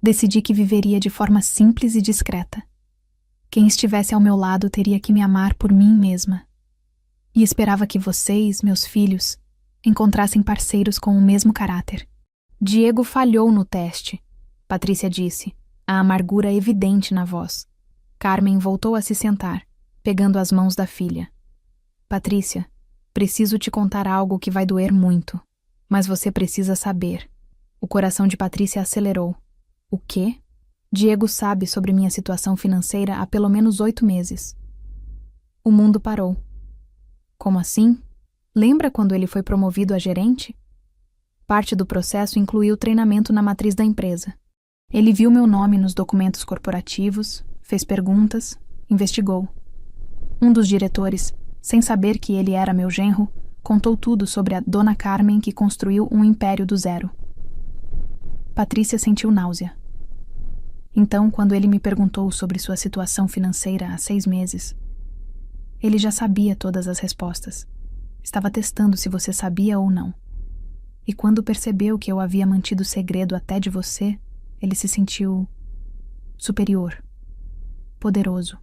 decidi que viveria de forma simples e discreta. Quem estivesse ao meu lado teria que me amar por mim mesma. E esperava que vocês, meus filhos, encontrassem parceiros com o mesmo caráter. Diego falhou no teste, Patrícia disse, a amargura evidente na voz. Carmen voltou a se sentar, pegando as mãos da filha. Patrícia, preciso te contar algo que vai doer muito, mas você precisa saber. O coração de Patrícia acelerou. O quê? Diego sabe sobre minha situação financeira há pelo menos 8 meses. O mundo parou. Como assim? Lembra quando ele foi promovido a gerente? Parte do processo incluiu treinamento na matriz da empresa. Ele viu meu nome nos documentos corporativos, fez perguntas, investigou. Um dos diretores, sem saber que ele era meu genro, contou tudo sobre a Dona Carmen que construiu um império do zero. Patrícia sentiu náusea. Então, quando ele me perguntou sobre sua situação financeira há 6 meses, ele já sabia todas as respostas. Estava testando se você sabia ou não. E quando percebeu que eu havia mantido segredo até de você, ele se sentiu superior, poderoso.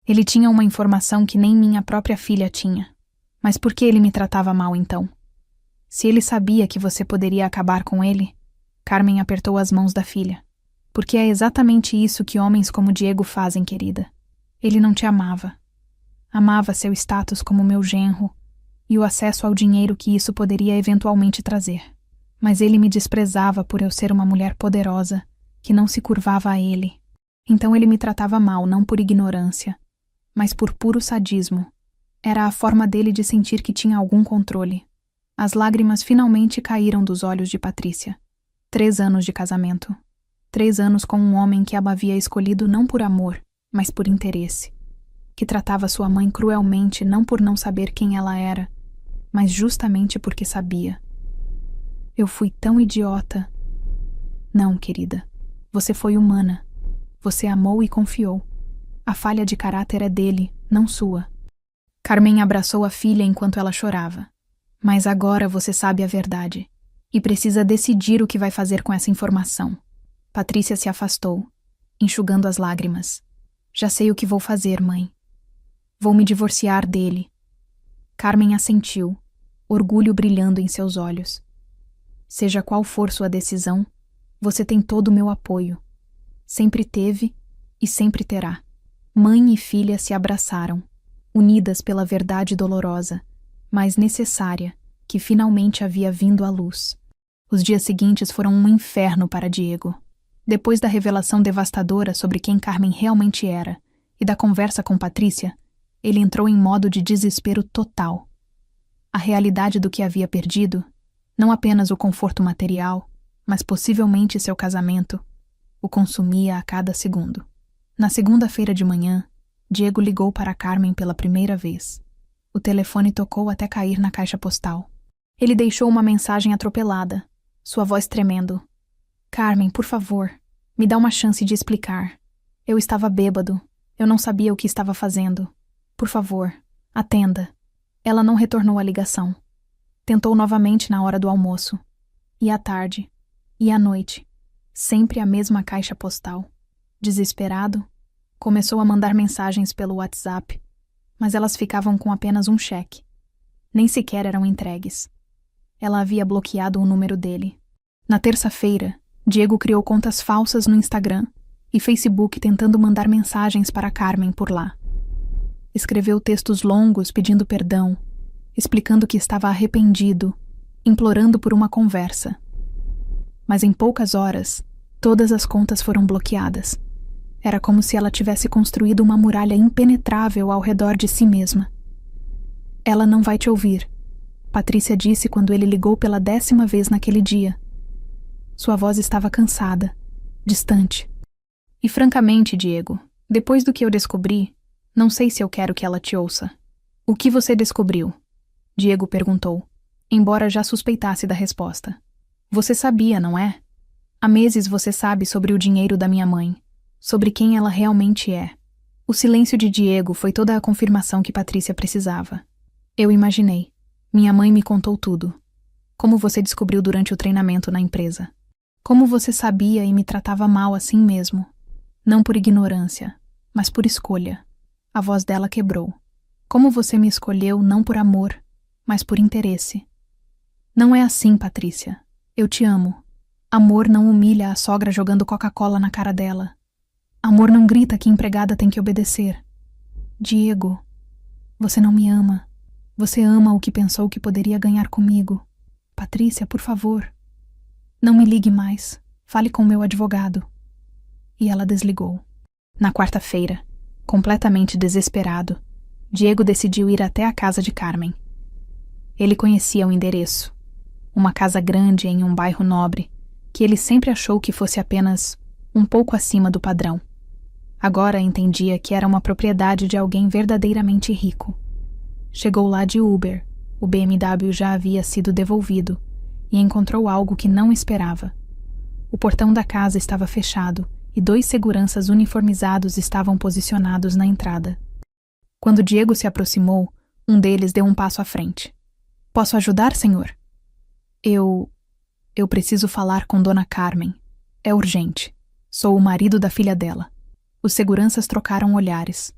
Ele tinha uma informação que nem minha própria filha tinha. Mas por que ele me tratava mal então? Se ele sabia que você poderia acabar com ele, Carmen apertou as mãos da filha. Porque é exatamente isso que homens como Diego fazem, querida. Ele não te amava. Amava seu status como meu genro e o acesso ao dinheiro que isso poderia eventualmente trazer. Mas ele me desprezava por eu ser uma mulher poderosa, que não se curvava a ele. Então ele me tratava mal, não por ignorância, mas por puro sadismo. Era a forma dele de sentir que tinha algum controle. As lágrimas finalmente caíram dos olhos de Patrícia. 3 anos de casamento. 3 anos com um homem que ela havia escolhido não por amor, mas por interesse. Que tratava sua mãe cruelmente não por não saber quem ela era, mas justamente porque sabia. Eu fui tão idiota. Não, querida. Você foi humana. Você amou e confiou. A falha de caráter é dele, não sua. Carmen abraçou a filha enquanto ela chorava. Mas agora você sabe a verdade. E precisa decidir o que vai fazer com essa informação. Patrícia se afastou, enxugando as lágrimas. Já sei o que vou fazer, mãe. Vou me divorciar dele. Carmen assentiu, orgulho brilhando em seus olhos. Seja qual for sua decisão, você tem todo o meu apoio. Sempre teve e sempre terá. Mãe e filha se abraçaram, unidas pela verdade dolorosa, mas necessária, que finalmente havia vindo à luz. Os dias seguintes foram um inferno para Diego. Depois da revelação devastadora sobre quem Carmen realmente era e da conversa com Patrícia, ele entrou em modo de desespero total. A realidade do que havia perdido, não apenas o conforto material, mas possivelmente seu casamento, o consumia a cada segundo. Na segunda-feira de manhã, Diego ligou para Carmen pela primeira vez. O telefone tocou até cair na caixa postal. Ele deixou uma mensagem atropelada, sua voz tremendo. Carmen, por favor, me dá uma chance de explicar. Eu estava bêbado. Eu não sabia o que estava fazendo. Por favor, atenda. Ela não retornou a ligação. Tentou novamente na hora do almoço. E à tarde. E à noite. Sempre a mesma caixa postal. Desesperado, começou a mandar mensagens pelo WhatsApp, mas elas ficavam com apenas um cheque. Nem sequer eram entregues. Ela havia bloqueado o número dele. Na terça-feira, Diego criou contas falsas no Instagram e Facebook tentando mandar mensagens para Carmen por lá. Escreveu textos longos pedindo perdão, explicando que estava arrependido, implorando por uma conversa. Mas em poucas horas, todas as contas foram bloqueadas. Era como se ela tivesse construído uma muralha impenetrável ao redor de si mesma. Ela não vai te ouvir, Patrícia disse quando ele ligou pela 10ª vez naquele dia. Sua voz estava cansada, distante. E francamente, Diego, depois do que eu descobri, não sei se eu quero que ela te ouça. O que você descobriu? Diego perguntou, embora já suspeitasse da resposta. Você sabia, não é? Há meses você sabe sobre o dinheiro da minha mãe, sobre quem ela realmente é. O silêncio de Diego foi toda a confirmação que Patrícia precisava. Eu imaginei. Minha mãe me contou tudo. Como você descobriu durante o treinamento na empresa. Como você sabia e me tratava mal assim mesmo. Não por ignorância, mas por escolha. A voz dela quebrou. Como você me escolheu não por amor, mas por interesse. Não é assim, Patrícia. Eu te amo. Amor não humilha a sogra jogando Coca-Cola na cara dela. Amor não grita que empregada tem que obedecer. Diego, você não me ama. Você ama o que pensou que poderia ganhar comigo. Patrícia, por favor. Não me ligue mais. Fale com meu advogado. E ela desligou. Na quarta-feira, completamente desesperado, Diego decidiu ir até a casa de Carmen. Ele conhecia o endereço. Uma casa grande em um bairro nobre, que ele sempre achou que fosse apenas um pouco acima do padrão. Agora entendia que era uma propriedade de alguém verdadeiramente rico. Chegou lá de Uber, o BMW já havia sido devolvido, e encontrou algo que não esperava. O portão da casa estava fechado e 2 seguranças uniformizados estavam posicionados na entrada. Quando Diego se aproximou, um deles deu um passo à frente. "Posso ajudar, senhor?" Eu preciso falar com Dona Carmen. É urgente. Sou o marido da filha dela." Os seguranças trocaram olhares.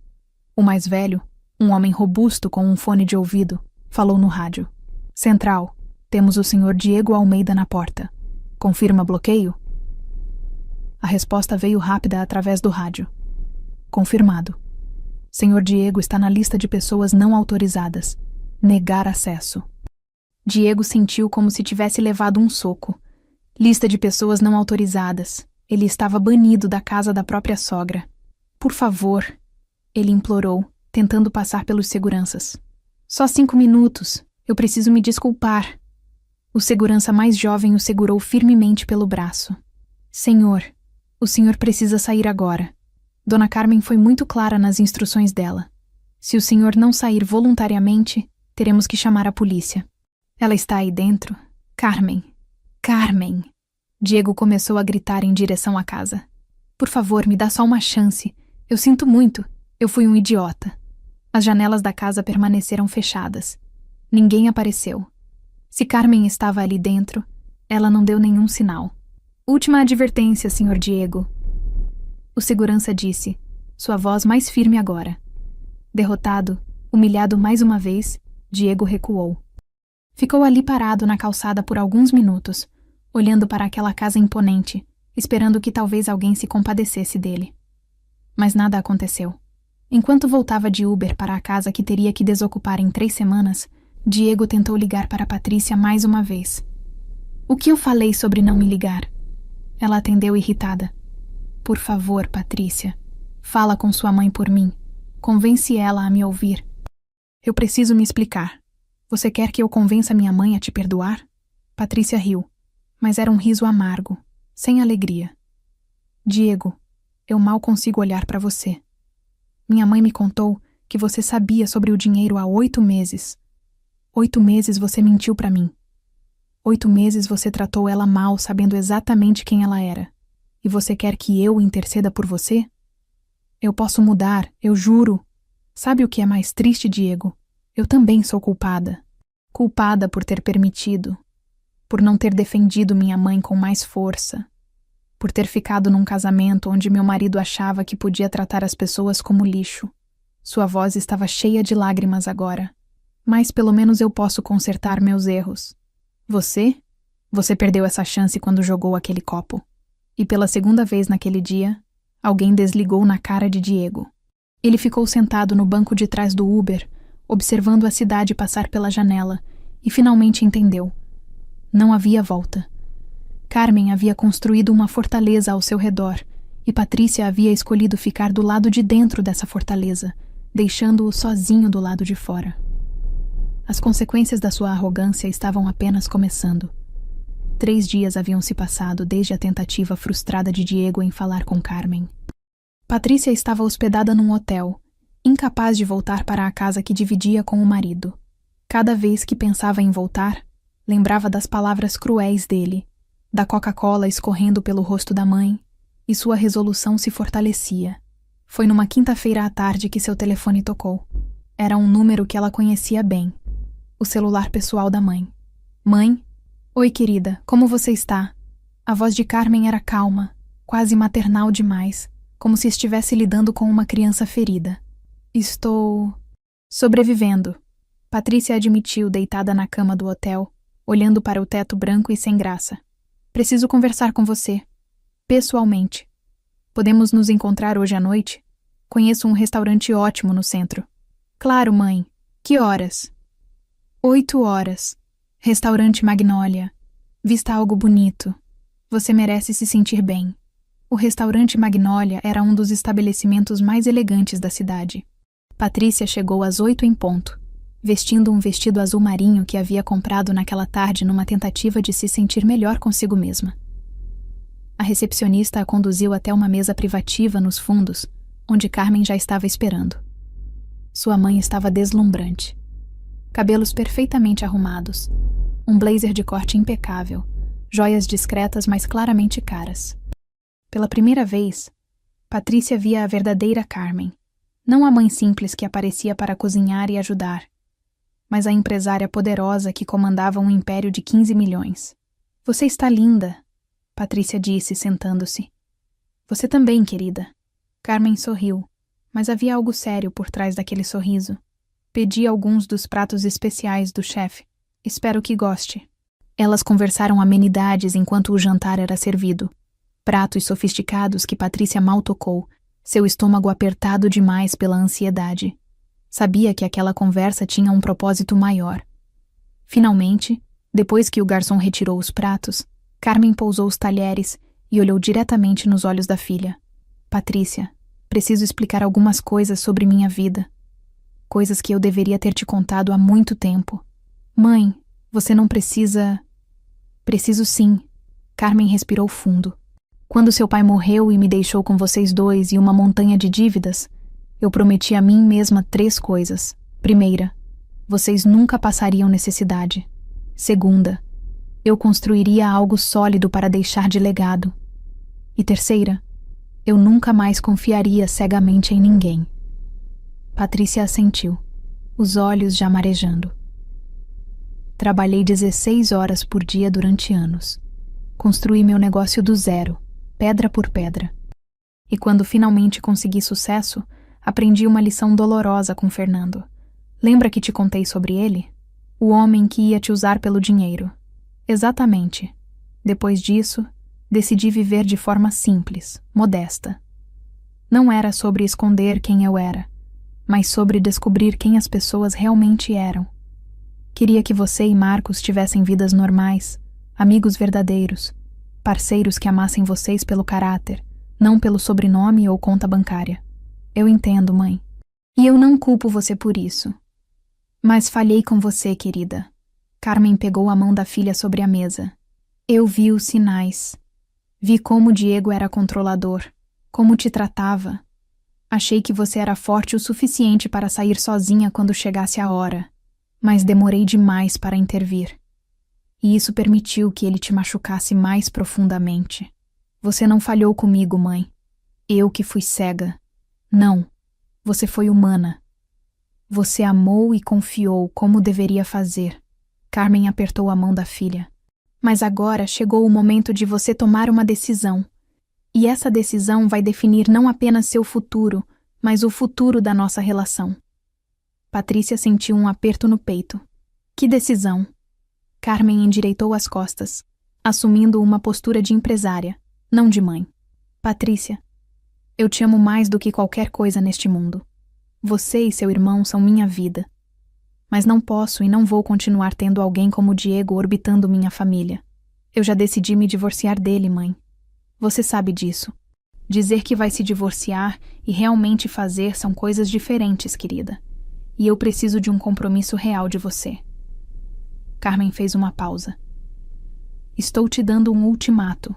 O mais velho, um homem robusto com um fone de ouvido, falou no rádio. "Central, temos o senhor Diego Almeida na porta. Confirma bloqueio?" A resposta veio rápida através do rádio. "Confirmado. Senhor Diego está na lista de pessoas não autorizadas. Negar acesso." Diego sentiu como se tivesse levado um soco. Lista de pessoas não autorizadas. Ele estava banido da casa da própria sogra. "Por favor," ele implorou, tentando passar pelos seguranças. "Só 5 minutos. Eu preciso me desculpar." O segurança mais jovem o segurou firmemente pelo braço. "Senhor, o senhor precisa sair agora. Dona Carmen foi muito clara nas instruções dela. Se o senhor não sair voluntariamente, teremos que chamar a polícia." "Ela está aí dentro? Carmen! Carmen!" Diego começou a gritar em direção à casa. "Por favor, me dá só uma chance. Eu sinto muito. Eu fui um idiota." As janelas da casa permaneceram fechadas. Ninguém apareceu. Se Carmen estava ali dentro, ela não deu nenhum sinal. "Última advertência, senhor Diego." O segurança disse, sua voz mais firme agora. Derrotado, humilhado mais uma vez, Diego recuou. Ficou ali parado na calçada por alguns minutos, olhando para aquela casa imponente, esperando que talvez alguém se compadecesse dele. Mas nada aconteceu. Enquanto voltava de Uber para a casa que teria que desocupar em 3 semanas, Diego tentou ligar para Patrícia mais uma vez. "O que eu falei sobre não me ligar?" Ela atendeu irritada. "Por favor, Patrícia, fala com sua mãe por mim. Convence ela a me ouvir." "Eu preciso me explicar. Você quer que eu convença minha mãe a te perdoar?" Patrícia riu, mas era um riso amargo, sem alegria. "Diego, eu mal consigo olhar para você. Minha mãe me contou que você sabia sobre o dinheiro há 8 meses. 8 meses você mentiu para mim. 8 meses você tratou ela mal, sabendo exatamente quem ela era. E você quer que eu interceda por você? Eu posso mudar, eu juro. Sabe o que é mais triste, Diego? Eu também sou culpada. Culpada por ter permitido. Por não ter defendido minha mãe com mais força. Por ter ficado num casamento onde meu marido achava que podia tratar as pessoas como lixo. Sua voz estava cheia de lágrimas agora. Mas pelo menos eu posso consertar meus erros. Você? Você perdeu essa chance quando jogou aquele copo. E pela segunda vez naquele dia, alguém desligou na cara de Diego. Ele ficou sentado no banco de trás do Uber, observando a cidade passar pela janela, e finalmente entendeu. Não havia volta. Carmen havia construído uma fortaleza ao seu redor, e Patrícia havia escolhido ficar do lado de dentro dessa fortaleza, deixando-o sozinho do lado de fora. As consequências da sua arrogância estavam apenas começando. 3 dias haviam se passado desde a tentativa frustrada de Diego em falar com Carmen. Patrícia estava hospedada num hotel, incapaz de voltar para a casa que dividia com o marido. Cada vez que pensava em voltar, lembrava das palavras cruéis dele, da Coca-Cola escorrendo pelo rosto da mãe, e sua resolução se fortalecia. Foi numa quinta-feira à tarde que seu telefone tocou. Era um número que ela conhecia bem. O celular pessoal da mãe. "Mãe? Oi, querida, como você está?" A voz de Carmen era calma, quase maternal demais, como se estivesse lidando com uma criança ferida. "Estou... sobrevivendo." Patrícia admitiu, deitada na cama do hotel, olhando para o teto branco e sem graça. "Preciso conversar com você. Pessoalmente. Podemos nos encontrar hoje à noite? Conheço um restaurante ótimo no centro." "Claro, mãe. Que horas?" 8 horas. Restaurante Magnólia. Vista algo bonito. Você merece se sentir bem." O restaurante Magnólia era um dos estabelecimentos mais elegantes da cidade. Patrícia chegou às 8 em ponto, vestindo um vestido azul marinho que havia comprado naquela tarde numa tentativa de se sentir melhor consigo mesma. A recepcionista a conduziu até uma mesa privativa nos fundos, onde Carmen já estava esperando. Sua mãe estava deslumbrante. Cabelos perfeitamente arrumados, um blazer de corte impecável, joias discretas mas claramente caras. Pela primeira vez, Patrícia via a verdadeira Carmen, não a mãe simples que aparecia para cozinhar e ajudar, mas a empresária poderosa que comandava um império de 15 milhões. Você está linda, Patrícia disse, sentando-se. Você também, querida. Carmen sorriu, mas havia algo sério por trás daquele sorriso. Pedi alguns dos pratos especiais do chefe. Espero que goste. Elas conversaram amenidades enquanto o jantar era servido. Pratos sofisticados que Patrícia mal tocou, seu estômago apertado demais pela ansiedade. Sabia que aquela conversa tinha um propósito maior. Finalmente, depois que o garçom retirou os pratos, Carmen pousou os talheres e olhou diretamente nos olhos da filha. Patrícia, preciso explicar algumas coisas sobre minha vida. Coisas que eu deveria ter te contado há muito tempo. Mãe, você não precisa... Preciso sim. Carmen respirou fundo. Quando seu pai morreu e me deixou com vocês dois e uma montanha de dívidas, eu prometi a mim mesma 3 coisas. Primeira, vocês nunca passariam necessidade. Segunda, eu construiria algo sólido para deixar de legado. E terceira, eu nunca mais confiaria cegamente em ninguém. Patrícia assentiu, os olhos já marejando. Trabalhei 16 horas por dia durante anos. Construí meu negócio do zero, pedra por pedra. E quando finalmente consegui sucesso, aprendi uma lição dolorosa com Fernando. Lembra que te contei sobre ele? O homem que ia te usar pelo dinheiro. Exatamente. Depois disso, decidi viver de forma simples, modesta. Não era sobre esconder quem eu era, mas sobre descobrir quem as pessoas realmente eram. Queria que você e Marcos tivessem vidas normais, amigos verdadeiros, parceiros que amassem vocês pelo caráter, não pelo sobrenome ou conta bancária. Eu entendo, mãe. E eu não culpo você por isso. Mas falhei com você, querida. Carmen pegou a mão da filha sobre a mesa. Eu vi os sinais. Vi como Diego era controlador, como te tratava. Achei que você era forte o suficiente para sair sozinha quando chegasse a hora, mas demorei demais para intervir. E isso permitiu que ele te machucasse mais profundamente. Você não falhou comigo, mãe. Eu que fui cega. Não, você foi humana. Você amou e confiou como deveria fazer. Carmen apertou a mão da filha. Mas agora chegou o momento de você tomar uma decisão. E essa decisão vai definir não apenas seu futuro, mas o futuro da nossa relação. Patrícia sentiu um aperto no peito. Que decisão? Carmen endireitou as costas, assumindo uma postura de empresária, não de mãe. Patrícia, eu te amo mais do que qualquer coisa neste mundo. Você e seu irmão são minha vida. Mas não posso e não vou continuar tendo alguém como Diego orbitando minha família. Eu já decidi me divorciar dele, mãe. Você sabe disso. Dizer que vai se divorciar e realmente fazer são coisas diferentes, querida. E eu preciso de um compromisso real de você. Carmen fez uma pausa. Estou te dando um ultimato.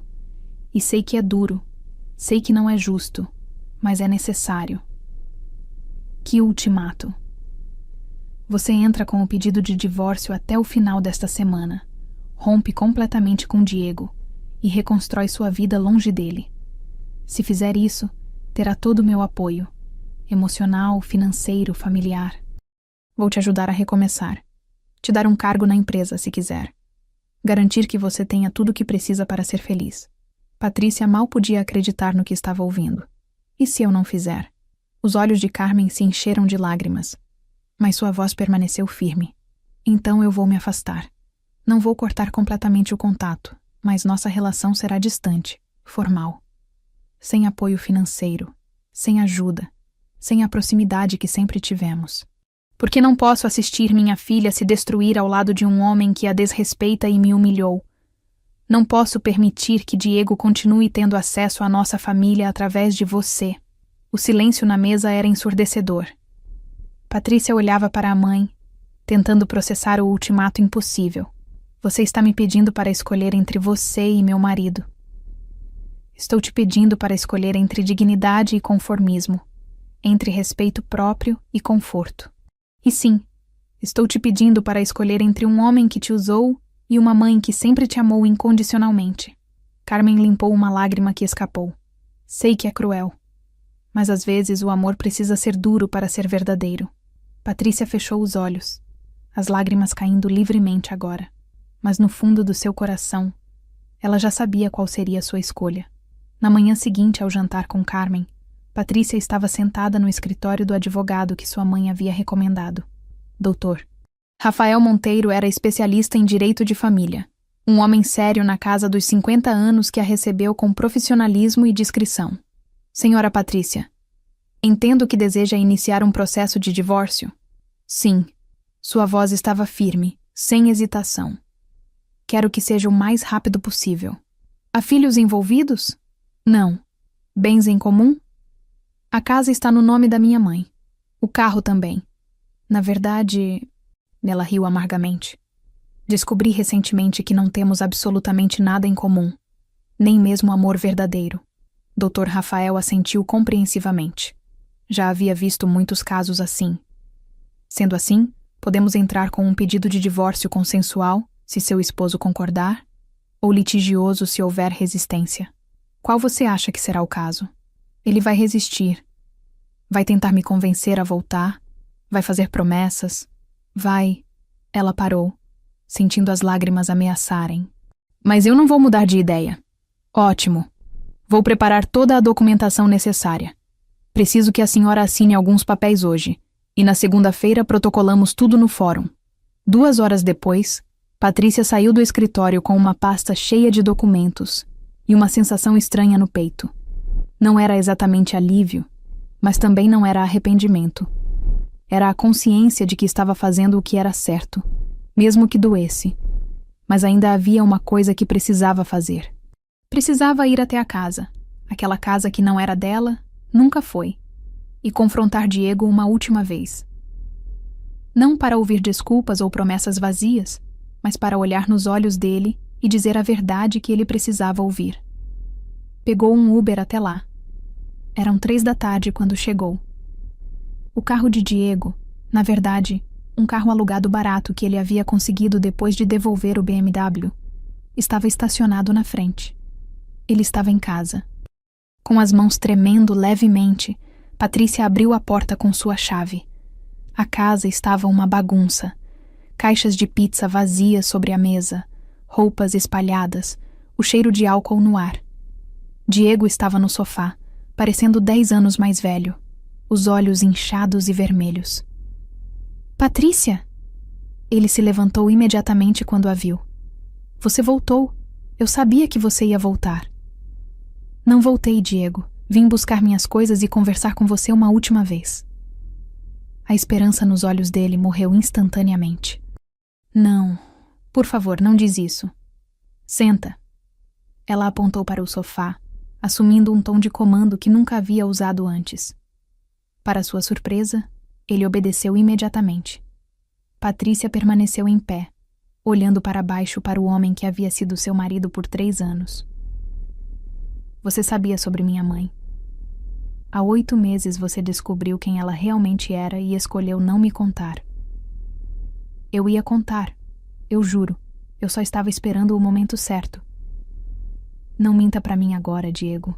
E sei que é duro. Sei que não é justo. Mas é necessário. Que ultimato? Você entra com o pedido de divórcio até o final desta semana. Rompe completamente com Diego e reconstrói sua vida longe dele. Se fizer isso, terá todo o meu apoio. Emocional, financeiro, familiar. Vou te ajudar a recomeçar. Te dar um cargo na empresa, se quiser. Garantir que você tenha tudo o que precisa para ser feliz. Patrícia mal podia acreditar no que estava ouvindo. E se eu não fizer? Os olhos de Carmen se encheram de lágrimas, mas sua voz permaneceu firme. Então eu vou me afastar. Não vou cortar completamente o contato, mas nossa relação será distante, formal. Sem apoio financeiro, sem ajuda, sem a proximidade que sempre tivemos. Porque não posso assistir minha filha se destruir ao lado de um homem que a desrespeita e me humilhou. Não posso permitir que Diego continue tendo acesso à nossa família através de você. O silêncio na mesa era ensurdecedor. Patrícia olhava para a mãe, tentando processar o ultimato impossível. Você está me pedindo para escolher entre você e meu marido. estou te pedindo para escolher entre dignidade e conformismo, entre respeito próprio e conforto. E sim, estou te pedindo para escolher entre um homem que te usou e uma mãe que sempre te amou incondicionalmente. Carmen limpou uma lágrima que escapou. Sei que é cruel, mas às vezes o amor precisa ser duro para ser verdadeiro. Patrícia fechou os olhos, as lágrimas caindo livremente agora. Mas no fundo do seu coração, ela já sabia qual seria a sua escolha. Na manhã seguinte ao jantar com Carmen, Patrícia estava sentada no escritório do advogado que sua mãe havia recomendado. Doutor. Rafael Monteiro era especialista em direito de família, um homem sério na casa dos 50 anos que a recebeu com profissionalismo e discrição. Senhora Patrícia, entendo que deseja iniciar um processo de divórcio? Sim. Sua voz estava firme, sem hesitação. Quero que seja o mais rápido possível. Há filhos envolvidos? Não. Bens em comum? A casa está no nome da minha mãe. O carro também. Na verdade... Ela riu amargamente. Descobri recentemente que não temos absolutamente nada em comum. Nem mesmo amor verdadeiro. Dr. Rafael assentiu compreensivamente. Já havia visto muitos casos assim. Sendo assim, podemos entrar com um pedido de divórcio consensual, se seu esposo concordar, ou litigioso se houver resistência. Qual você acha que será o caso? Ele vai resistir. Vai tentar me convencer a voltar. Vai fazer promessas. Vai... Ela parou, sentindo as lágrimas ameaçarem. Mas eu não vou mudar de ideia. Ótimo. Vou preparar toda a documentação necessária. Preciso que a senhora assine alguns papéis hoje, e na segunda-feira protocolamos tudo no fórum. 2 horas depois, Patrícia saiu do escritório com uma pasta cheia de documentos e uma sensação estranha no peito. Não era exatamente alívio, mas também não era arrependimento. Era a consciência de que estava fazendo o que era certo, mesmo que doesse. Mas ainda havia uma coisa que precisava fazer. Precisava ir até a casa, aquela casa que não era dela, nunca foi, e confrontar Diego uma última vez. Não para ouvir desculpas ou promessas vazias, mas para olhar nos olhos dele e dizer a verdade que ele precisava ouvir. Pegou um Uber até lá. Eram 3 da tarde quando chegou. O carro de Diego, na verdade, um carro alugado barato que ele havia conseguido depois de devolver o BMW, estava estacionado na frente. Ele estava em casa. Com as mãos tremendo levemente, Patrícia abriu a porta com sua chave. A casa estava uma bagunça. Caixas de pizza vazias sobre a mesa, roupas espalhadas, o cheiro de álcool no ar. Diego estava no sofá, parecendo 10 anos mais velho, os olhos inchados e vermelhos. Patrícia! Ele se levantou imediatamente quando a viu. Você voltou. Eu sabia que você ia voltar. Não voltei, Diego. Vim buscar minhas coisas e conversar com você uma última vez. A esperança nos olhos dele morreu instantaneamente. Não, por favor, não diz isso. Senta. Ela apontou para o sofá, assumindo um tom de comando que nunca havia usado antes. Para sua surpresa, ele obedeceu imediatamente. Patrícia permaneceu em pé, olhando para baixo para o homem que havia sido seu marido por 3 anos. Você sabia sobre minha mãe. Há 8 meses você descobriu quem ela realmente era e escolheu não me contar. Eu ia contar, eu juro. Eu só estava esperando o momento certo. Não minta para mim agora, Diego.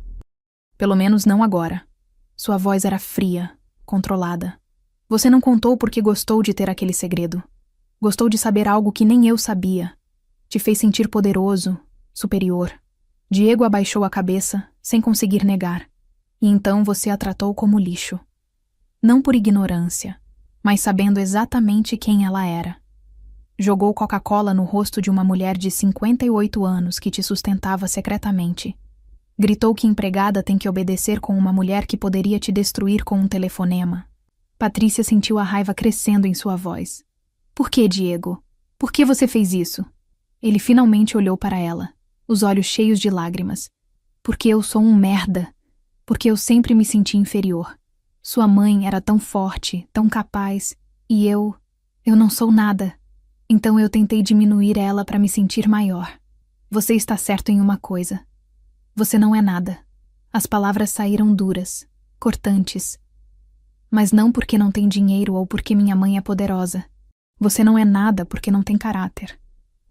Pelo menos não agora. Sua voz era fria, controlada. Você não contou porque gostou de ter aquele segredo. Gostou de saber algo que nem eu sabia. Te fez sentir poderoso, superior. Diego abaixou a cabeça, sem conseguir negar. E então você a tratou como lixo. Não por ignorância, mas sabendo exatamente quem ela era. Jogou Coca-Cola no rosto de uma mulher de 58 anos que te sustentava secretamente. Gritou que empregada tem que obedecer com uma mulher que poderia te destruir com um telefonema. Patrícia sentiu a raiva crescendo em sua voz. Por que, Diego? Por que você fez isso? Ele finalmente olhou para ela, os olhos cheios de lágrimas. Porque eu sou um merda. Porque eu sempre me senti inferior. Sua mãe era tão forte, tão capaz, e eu não sou nada. Então eu tentei diminuir ela para me sentir maior. Você está certo em uma coisa. Você não é nada. As palavras saíram duras, cortantes. Mas não porque não tem dinheiro ou porque minha mãe é poderosa. Você não é nada porque não tem caráter.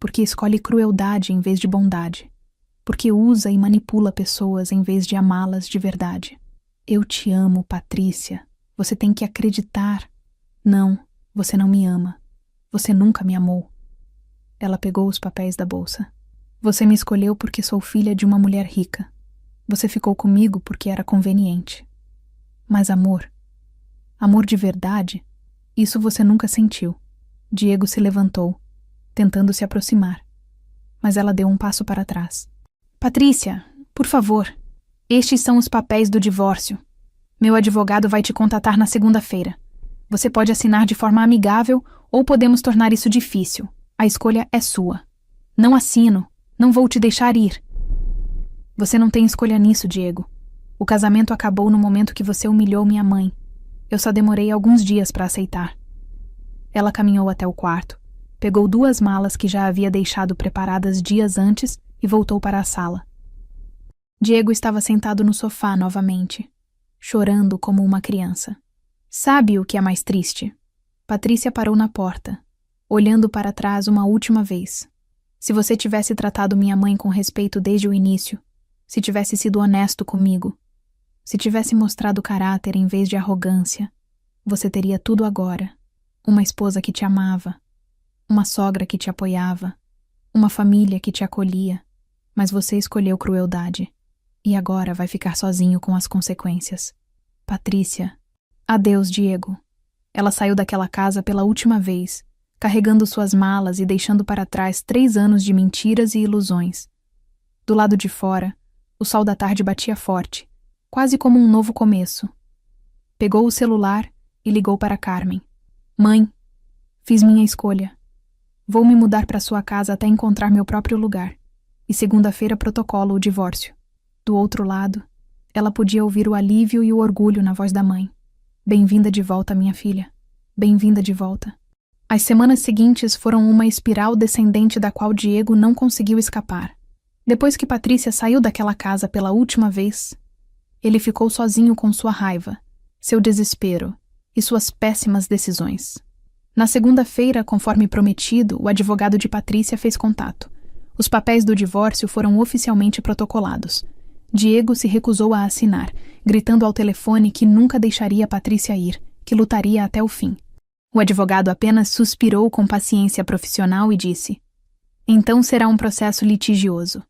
Porque escolhe crueldade em vez de bondade. Porque usa e manipula pessoas em vez de amá-las de verdade. Eu te amo, Patrícia. Você tem que acreditar. Não, você não me ama. Você nunca me amou. Ela pegou os papéis da bolsa. Você me escolheu porque sou filha de uma mulher rica. Você ficou comigo porque era conveniente. Mas amor de verdade, isso você nunca sentiu. Diego se levantou, tentando se aproximar. Mas ela deu um passo para trás. Patrícia, por favor. Estes são os papéis do divórcio. Meu advogado vai te contatar na segunda-feira. Você pode assinar de forma amigável ou podemos tornar isso difícil. A escolha é sua. Não assino. Não vou te deixar ir. Você não tem escolha nisso, Diego. O casamento acabou no momento que você humilhou minha mãe. Eu só demorei alguns dias para aceitar. Ela caminhou até o quarto, pegou 2 malas que já havia deixado preparadas dias antes e voltou para a sala. Diego estava sentado no sofá novamente, chorando como uma criança. Sabe o que é mais triste? Patrícia parou na porta, olhando para trás uma última vez. Se você tivesse tratado minha mãe com respeito desde o início, se tivesse sido honesto comigo, se tivesse mostrado caráter em vez de arrogância, você teria tudo agora. Uma esposa que te amava, uma sogra que te apoiava, uma família que te acolhia, mas você escolheu crueldade. E agora vai ficar sozinho com as consequências. Patrícia. Adeus, Diego. Ela saiu daquela casa pela última vez, carregando suas malas e deixando para trás 3 anos de mentiras e ilusões. Do lado de fora, o sol da tarde batia forte, quase como um novo começo. Pegou o celular e ligou para Carmen. Mãe, fiz minha escolha. Vou me mudar para sua casa até encontrar meu próprio lugar. E segunda-feira protocolo o divórcio. Do outro lado, ela podia ouvir o alívio e o orgulho na voz da mãe. Bem-vinda de volta, minha filha. Bem-vinda de volta. As semanas seguintes foram uma espiral descendente da qual Diego não conseguiu escapar. Depois que Patrícia saiu daquela casa pela última vez, ele ficou sozinho com sua raiva, seu desespero e suas péssimas decisões. Na segunda-feira, conforme prometido, o advogado de Patrícia fez contato. Os papéis do divórcio foram oficialmente protocolados. Diego se recusou a assinar, gritando ao telefone que nunca deixaria Patrícia ir, que lutaria até o fim. O advogado apenas suspirou com paciência profissional e disse: então será um processo litigioso.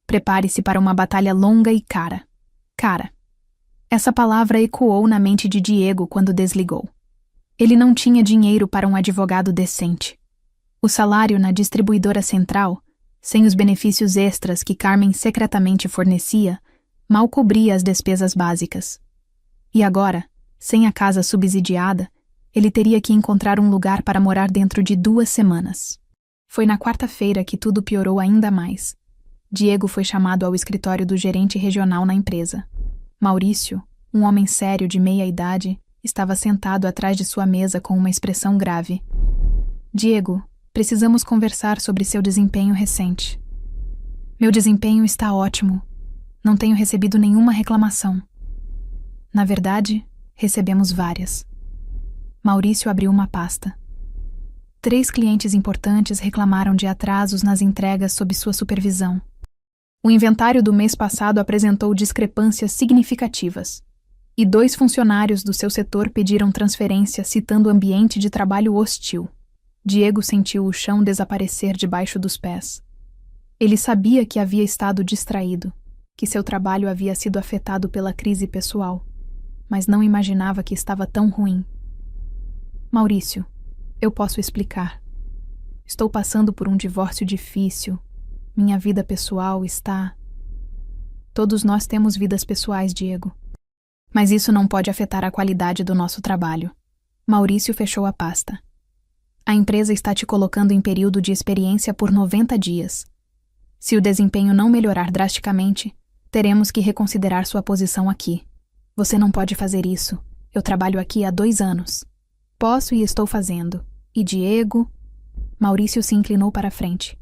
Prepare-se para uma batalha longa e cara. Cara. Essa palavra ecoou na mente de Diego quando desligou. Ele não tinha dinheiro para um advogado decente. O salário na distribuidora central, sem os benefícios extras que Carmen secretamente fornecia, mal cobria as despesas básicas. E agora, sem a casa subsidiada, ele teria que encontrar um lugar para morar dentro de 2 semanas. Foi na quarta-feira que tudo piorou ainda mais. Diego foi chamado ao escritório do gerente regional na empresa. Maurício, um homem sério de meia idade, estava sentado atrás de sua mesa com uma expressão grave. Diego, precisamos conversar sobre seu desempenho recente. Meu desempenho está ótimo. Não tenho recebido nenhuma reclamação. Na verdade, recebemos várias. Maurício abriu uma pasta. 3 clientes importantes reclamaram de atrasos nas entregas sob sua supervisão. O inventário do mês passado apresentou discrepâncias significativas. E 2 funcionários do seu setor pediram transferência citando ambiente de trabalho hostil. Diego sentiu o chão desaparecer debaixo dos pés. Ele sabia que havia estado distraído, que seu trabalho havia sido afetado pela crise pessoal, mas não imaginava que estava tão ruim. Maurício, eu posso explicar. Estou passando por um divórcio difícil. Minha vida pessoal está... Todos nós temos vidas pessoais, Diego. Mas isso não pode afetar a qualidade do nosso trabalho. Maurício fechou a pasta. A empresa está te colocando em período de experiência por 90 dias. Se o desempenho não melhorar drasticamente, teremos que reconsiderar sua posição aqui. Você não pode fazer isso. Eu trabalho aqui há 2 anos. Posso e estou fazendo. E Diego... Maurício se inclinou para a frente.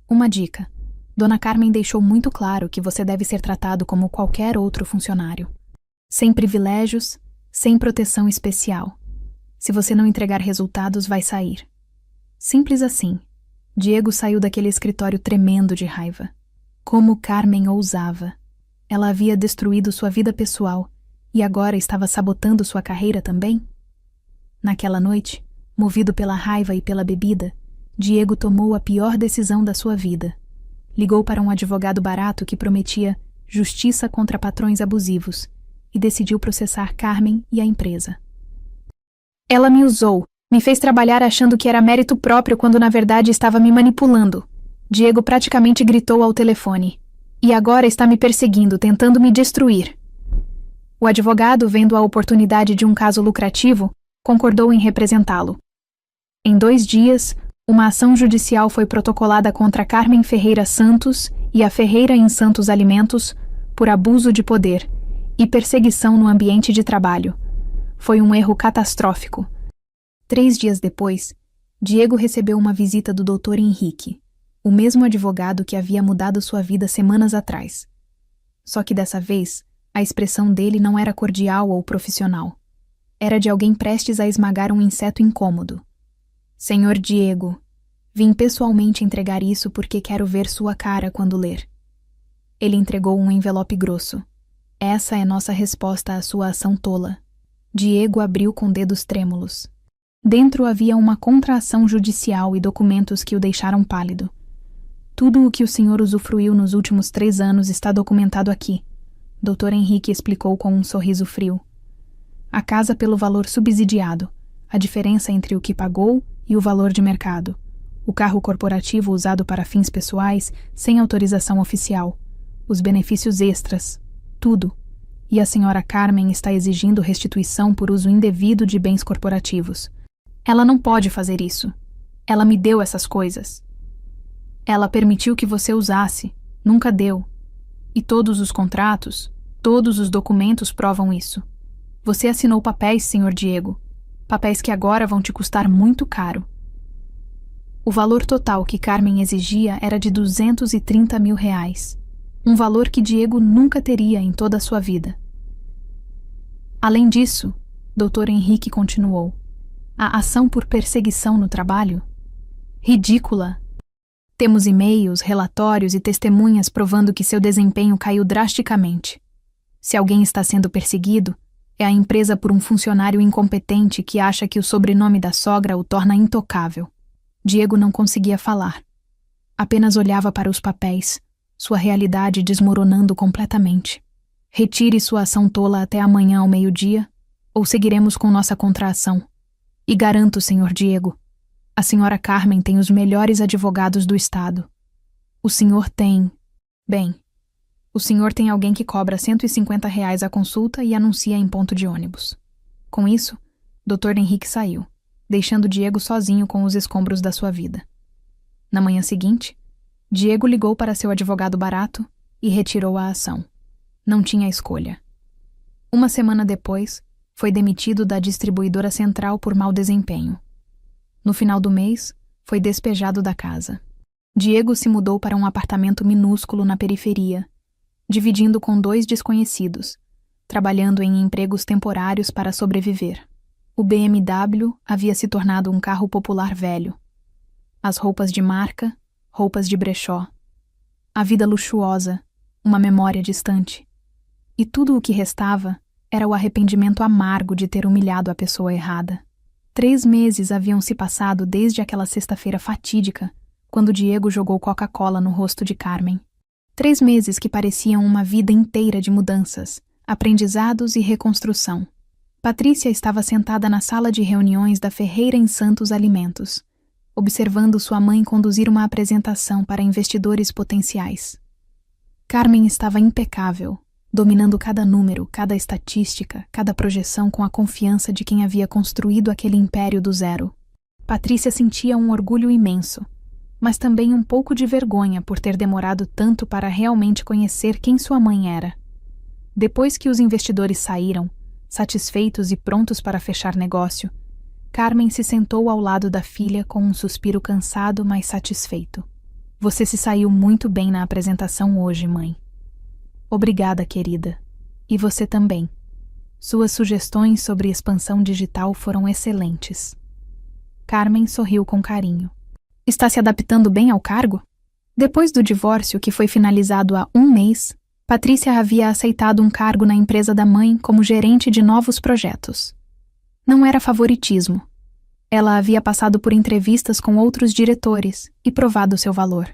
Uma dica. Dona Carmen deixou muito claro que você deve ser tratado como qualquer outro funcionário. Sem privilégios, sem proteção especial. Se você não entregar resultados, vai sair. Simples assim. Diego saiu daquele escritório tremendo de raiva. Como Carmen ousava. Ela havia destruído sua vida pessoal e agora estava sabotando sua carreira também? Naquela noite, movido pela raiva e pela bebida, Diego tomou a pior decisão da sua vida. Ligou para um advogado barato que prometia justiça contra patrões abusivos e decidiu processar Carmen e a empresa. Ela me usou, me fez trabalhar achando que era mérito próprio quando na verdade estava me manipulando. Diego praticamente gritou ao telefone. E agora está me perseguindo, tentando me destruir. O advogado, vendo a oportunidade de um caso lucrativo, concordou em representá-lo. Em 2 dias, uma ação judicial foi protocolada contra Carmen Ferreira Santos e a Ferreira em Santos Alimentos por abuso de poder e perseguição no ambiente de trabalho. Foi um erro catastrófico. 3 dias depois, Diego recebeu uma visita do Dr. Henrique, o mesmo advogado que havia mudado sua vida semanas atrás. Só que dessa vez, a expressão dele não era cordial ou profissional. Era de alguém prestes a esmagar um inseto incômodo. Senhor Diego, vim pessoalmente entregar isso porque quero ver sua cara quando ler. Ele entregou um envelope grosso. Essa é nossa resposta à sua ação tola. Diego abriu com dedos trêmulos. Dentro havia uma contraação judicial e documentos que o deixaram pálido. Tudo o que o senhor usufruiu nos últimos 3 anos está documentado aqui, Dr. Henrique explicou com um sorriso frio. A casa pelo valor subsidiado, a diferença entre o que pagou e o valor de mercado, o carro corporativo usado para fins pessoais sem autorização oficial, os benefícios extras, tudo. E a senhora Carmen está exigindo restituição por uso indevido de bens corporativos. Ela não pode fazer isso. Ela me deu essas coisas. Ela permitiu que você usasse, nunca deu. E todos os contratos, todos os documentos provam isso. Você assinou papéis, senhor Diego. Papéis que agora vão te custar muito caro. O valor total que Carmen exigia era de R$230 mil. Um valor que Diego nunca teria em toda a sua vida. Além disso, Dr. Henrique continuou, a ação por perseguição no trabalho? Ridícula! Temos e-mails, relatórios e testemunhas provando que seu desempenho caiu drasticamente. Se alguém está sendo perseguido, é a empresa por um funcionário incompetente que acha que o sobrenome da sogra o torna intocável. Diego não conseguia falar. Apenas olhava para os papéis, sua realidade desmoronando completamente. Retire sua ação tola até amanhã ao meio-dia, ou seguiremos com nossa contraação. E garanto, senhor Diego, a senhora Carmen tem os melhores advogados do estado. O senhor tem... Bem, o senhor tem alguém que cobra R$150 a consulta e anuncia em ponto de ônibus. Com isso, Dr. Henrique saiu, deixando Diego sozinho com os escombros da sua vida. Na manhã seguinte, Diego ligou para seu advogado barato e retirou a ação. Não tinha escolha. 1 semana depois, foi demitido da distribuidora central por mau desempenho. No final do mês, foi despejado da casa. Diego se mudou para um apartamento minúsculo na periferia, dividindo com 2 desconhecidos, trabalhando em empregos temporários para sobreviver. O BMW havia se tornado um carro popular velho. As roupas de marca, roupas de brechó. A vida luxuosa, uma memória distante. E tudo o que restava era o arrependimento amargo de ter humilhado a pessoa errada. 3 meses haviam se passado desde aquela sexta-feira fatídica, quando Diego jogou Coca-Cola no rosto de Carmen. 3 meses que pareciam uma vida inteira de mudanças, aprendizados e reconstrução. Patrícia estava sentada na sala de reuniões da Ferreira em Santos Alimentos, observando sua mãe conduzir uma apresentação para investidores potenciais. Carmen estava impecável, dominando cada número, cada estatística, cada projeção com a confiança de quem havia construído aquele império do zero. Patrícia sentia um orgulho imenso, mas também um pouco de vergonha por ter demorado tanto para realmente conhecer quem sua mãe era. Depois que os investidores saíram, satisfeitos e prontos para fechar negócio, Carmen se sentou ao lado da filha com um suspiro cansado, mas satisfeito. Você se saiu muito bem na apresentação hoje, mãe. Obrigada, querida. E você também. Suas sugestões sobre expansão digital foram excelentes. Carmen sorriu com carinho. Está se adaptando bem ao cargo? Depois do divórcio, que foi finalizado há um mês, Patrícia havia aceitado um cargo na empresa da mãe como gerente de novos projetos. Não era favoritismo. Ela havia passado por entrevistas com outros diretores e provado seu valor.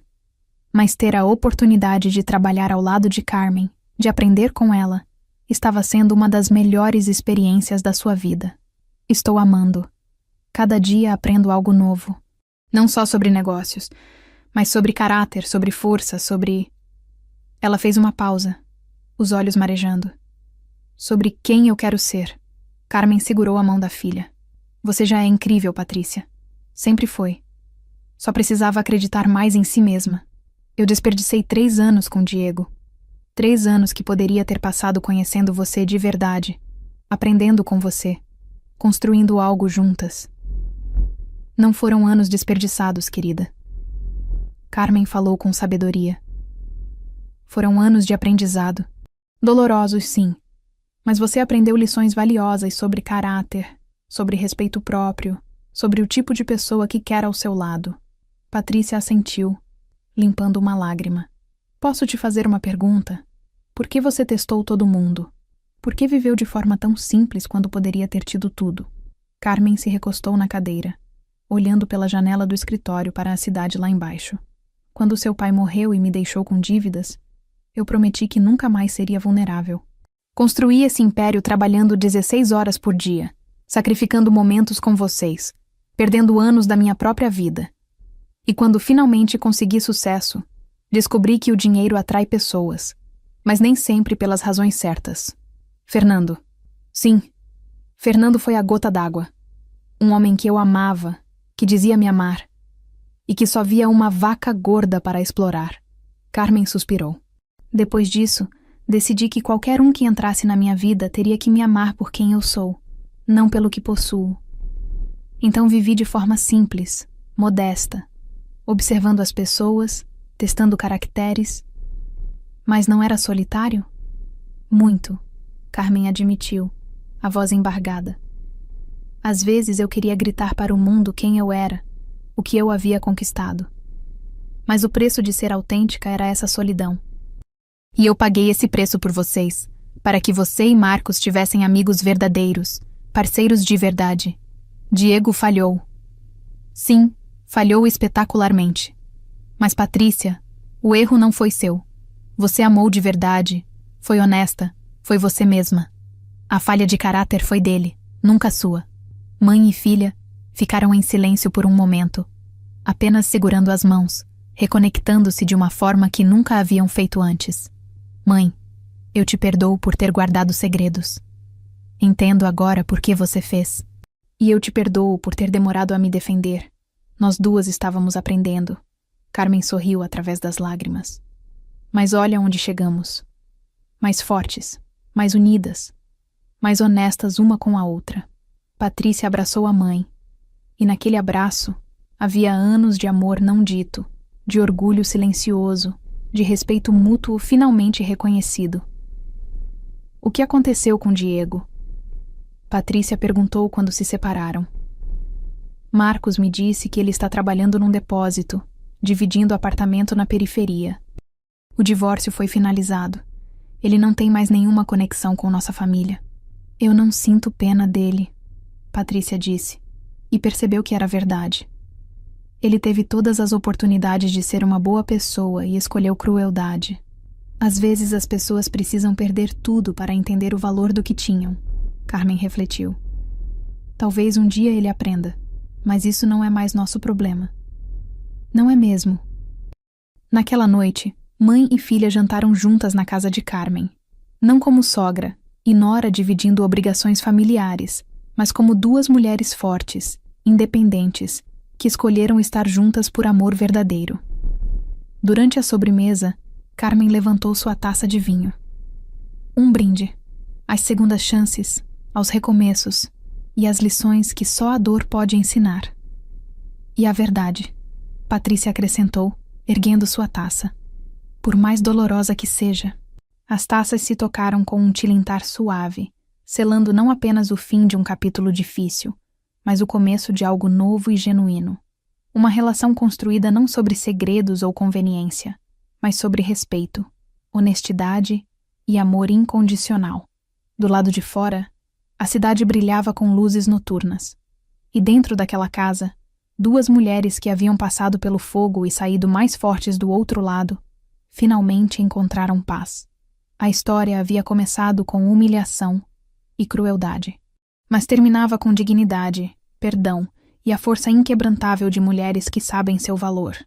Mas ter a oportunidade de trabalhar ao lado de Carmen, de aprender com ela, estava sendo uma das melhores experiências da sua vida. Estou amando. Cada dia aprendo algo novo. Não só sobre negócios, mas sobre caráter, sobre força, sobre... Ela fez uma pausa, os olhos marejando. Sobre quem eu quero ser. Carmen segurou a mão da filha. Você já é incrível, Patrícia. Sempre foi. Só precisava acreditar mais em si mesma. Eu desperdicei 3 anos com Diego. 3 anos que poderia ter passado conhecendo você de verdade, aprendendo com você, construindo algo juntas. Não foram anos desperdiçados, querida. Carmen falou com sabedoria. Foram anos de aprendizado. Dolorosos, sim. Mas você aprendeu lições valiosas sobre caráter, sobre respeito próprio, sobre o tipo de pessoa que quer ao seu lado. Patrícia assentiu, limpando uma lágrima. Posso te fazer uma pergunta? Por que você testou todo mundo? Por que viveu de forma tão simples quando poderia ter tido tudo? Carmen se recostou na cadeira, olhando pela janela do escritório para a cidade lá embaixo. Quando seu pai morreu e me deixou com dívidas, eu prometi que nunca mais seria vulnerável. Construí esse império trabalhando 16 horas por dia, sacrificando momentos com vocês, perdendo anos da minha própria vida. E quando finalmente consegui sucesso, descobri que o dinheiro atrai pessoas, mas nem sempre pelas razões certas. Fernando. Sim, Fernando foi a gota d'água. Um homem que eu amava, que dizia me amar, e que só via uma vaca gorda para explorar. Carmen suspirou. Depois disso, decidi que qualquer um que entrasse na minha vida teria que me amar por quem eu sou, não pelo que possuo. Então vivi de forma simples, modesta, observando as pessoas, testando caracteres. Mas não era solitário? Muito, Carmen admitiu, a voz embargada. Às vezes eu queria gritar para o mundo quem eu era, o que eu havia conquistado. Mas o preço de ser autêntica era essa solidão. E eu paguei esse preço por vocês, para que você e Marcos tivessem amigos verdadeiros, parceiros de verdade. Diego falhou. Sim, falhou espetacularmente. Mas Patrícia, o erro não foi seu. Você amou de verdade, foi honesta, foi você mesma. A falha de caráter foi dele, nunca sua. Mãe e filha ficaram em silêncio por um momento, apenas segurando as mãos, reconectando-se de uma forma que nunca haviam feito antes. Mãe, eu te perdoo por ter guardado segredos. Entendo agora por que você fez. E eu te perdoo por ter demorado a me defender. Nós duas estávamos aprendendo. Carmen sorriu através das lágrimas. Mas olha onde chegamos. Mais fortes, mais unidas, mais honestas uma com a outra. Patrícia abraçou a mãe. E naquele abraço havia anos de amor não dito, de orgulho silencioso, de respeito mútuo finalmente reconhecido. O que aconteceu com Diego? Patrícia perguntou quando se separaram. Marcos me disse que ele está trabalhando num depósito, dividindo apartamento na periferia. O divórcio foi finalizado. Ele não tem mais nenhuma conexão com nossa família. Eu não sinto pena dele, Patrícia disse, e percebeu que era verdade. Ele teve todas as oportunidades de ser uma boa pessoa e escolheu crueldade. Às vezes as pessoas precisam perder tudo para entender o valor do que tinham, Carmen refletiu. Talvez um dia ele aprenda, mas isso não é mais nosso problema. Não é mesmo. Naquela noite, mãe e filha jantaram juntas na casa de Carmen. Não como sogra e nora dividindo obrigações familiares, mas como duas mulheres fortes, independentes, que escolheram estar juntas por amor verdadeiro. Durante a sobremesa, Carmen levantou sua taça de vinho. Um brinde, às segundas chances, aos recomeços e às lições que só a dor pode ensinar. E a verdade, Patrícia acrescentou, erguendo sua taça. Por mais dolorosa que seja, as taças se tocaram com um tilintar suave, selando não apenas o fim de um capítulo difícil, mas o começo de algo novo e genuíno. Uma relação construída não sobre segredos ou conveniência, mas sobre respeito, honestidade e amor incondicional. Do lado de fora, a cidade brilhava com luzes noturnas. E dentro daquela casa, duas mulheres que haviam passado pelo fogo e saído mais fortes do outro lado, finalmente encontraram paz. A história havia começado com humilhação e crueldade, mas terminava com dignidade, perdão e a força inquebrantável de mulheres que sabem seu valor.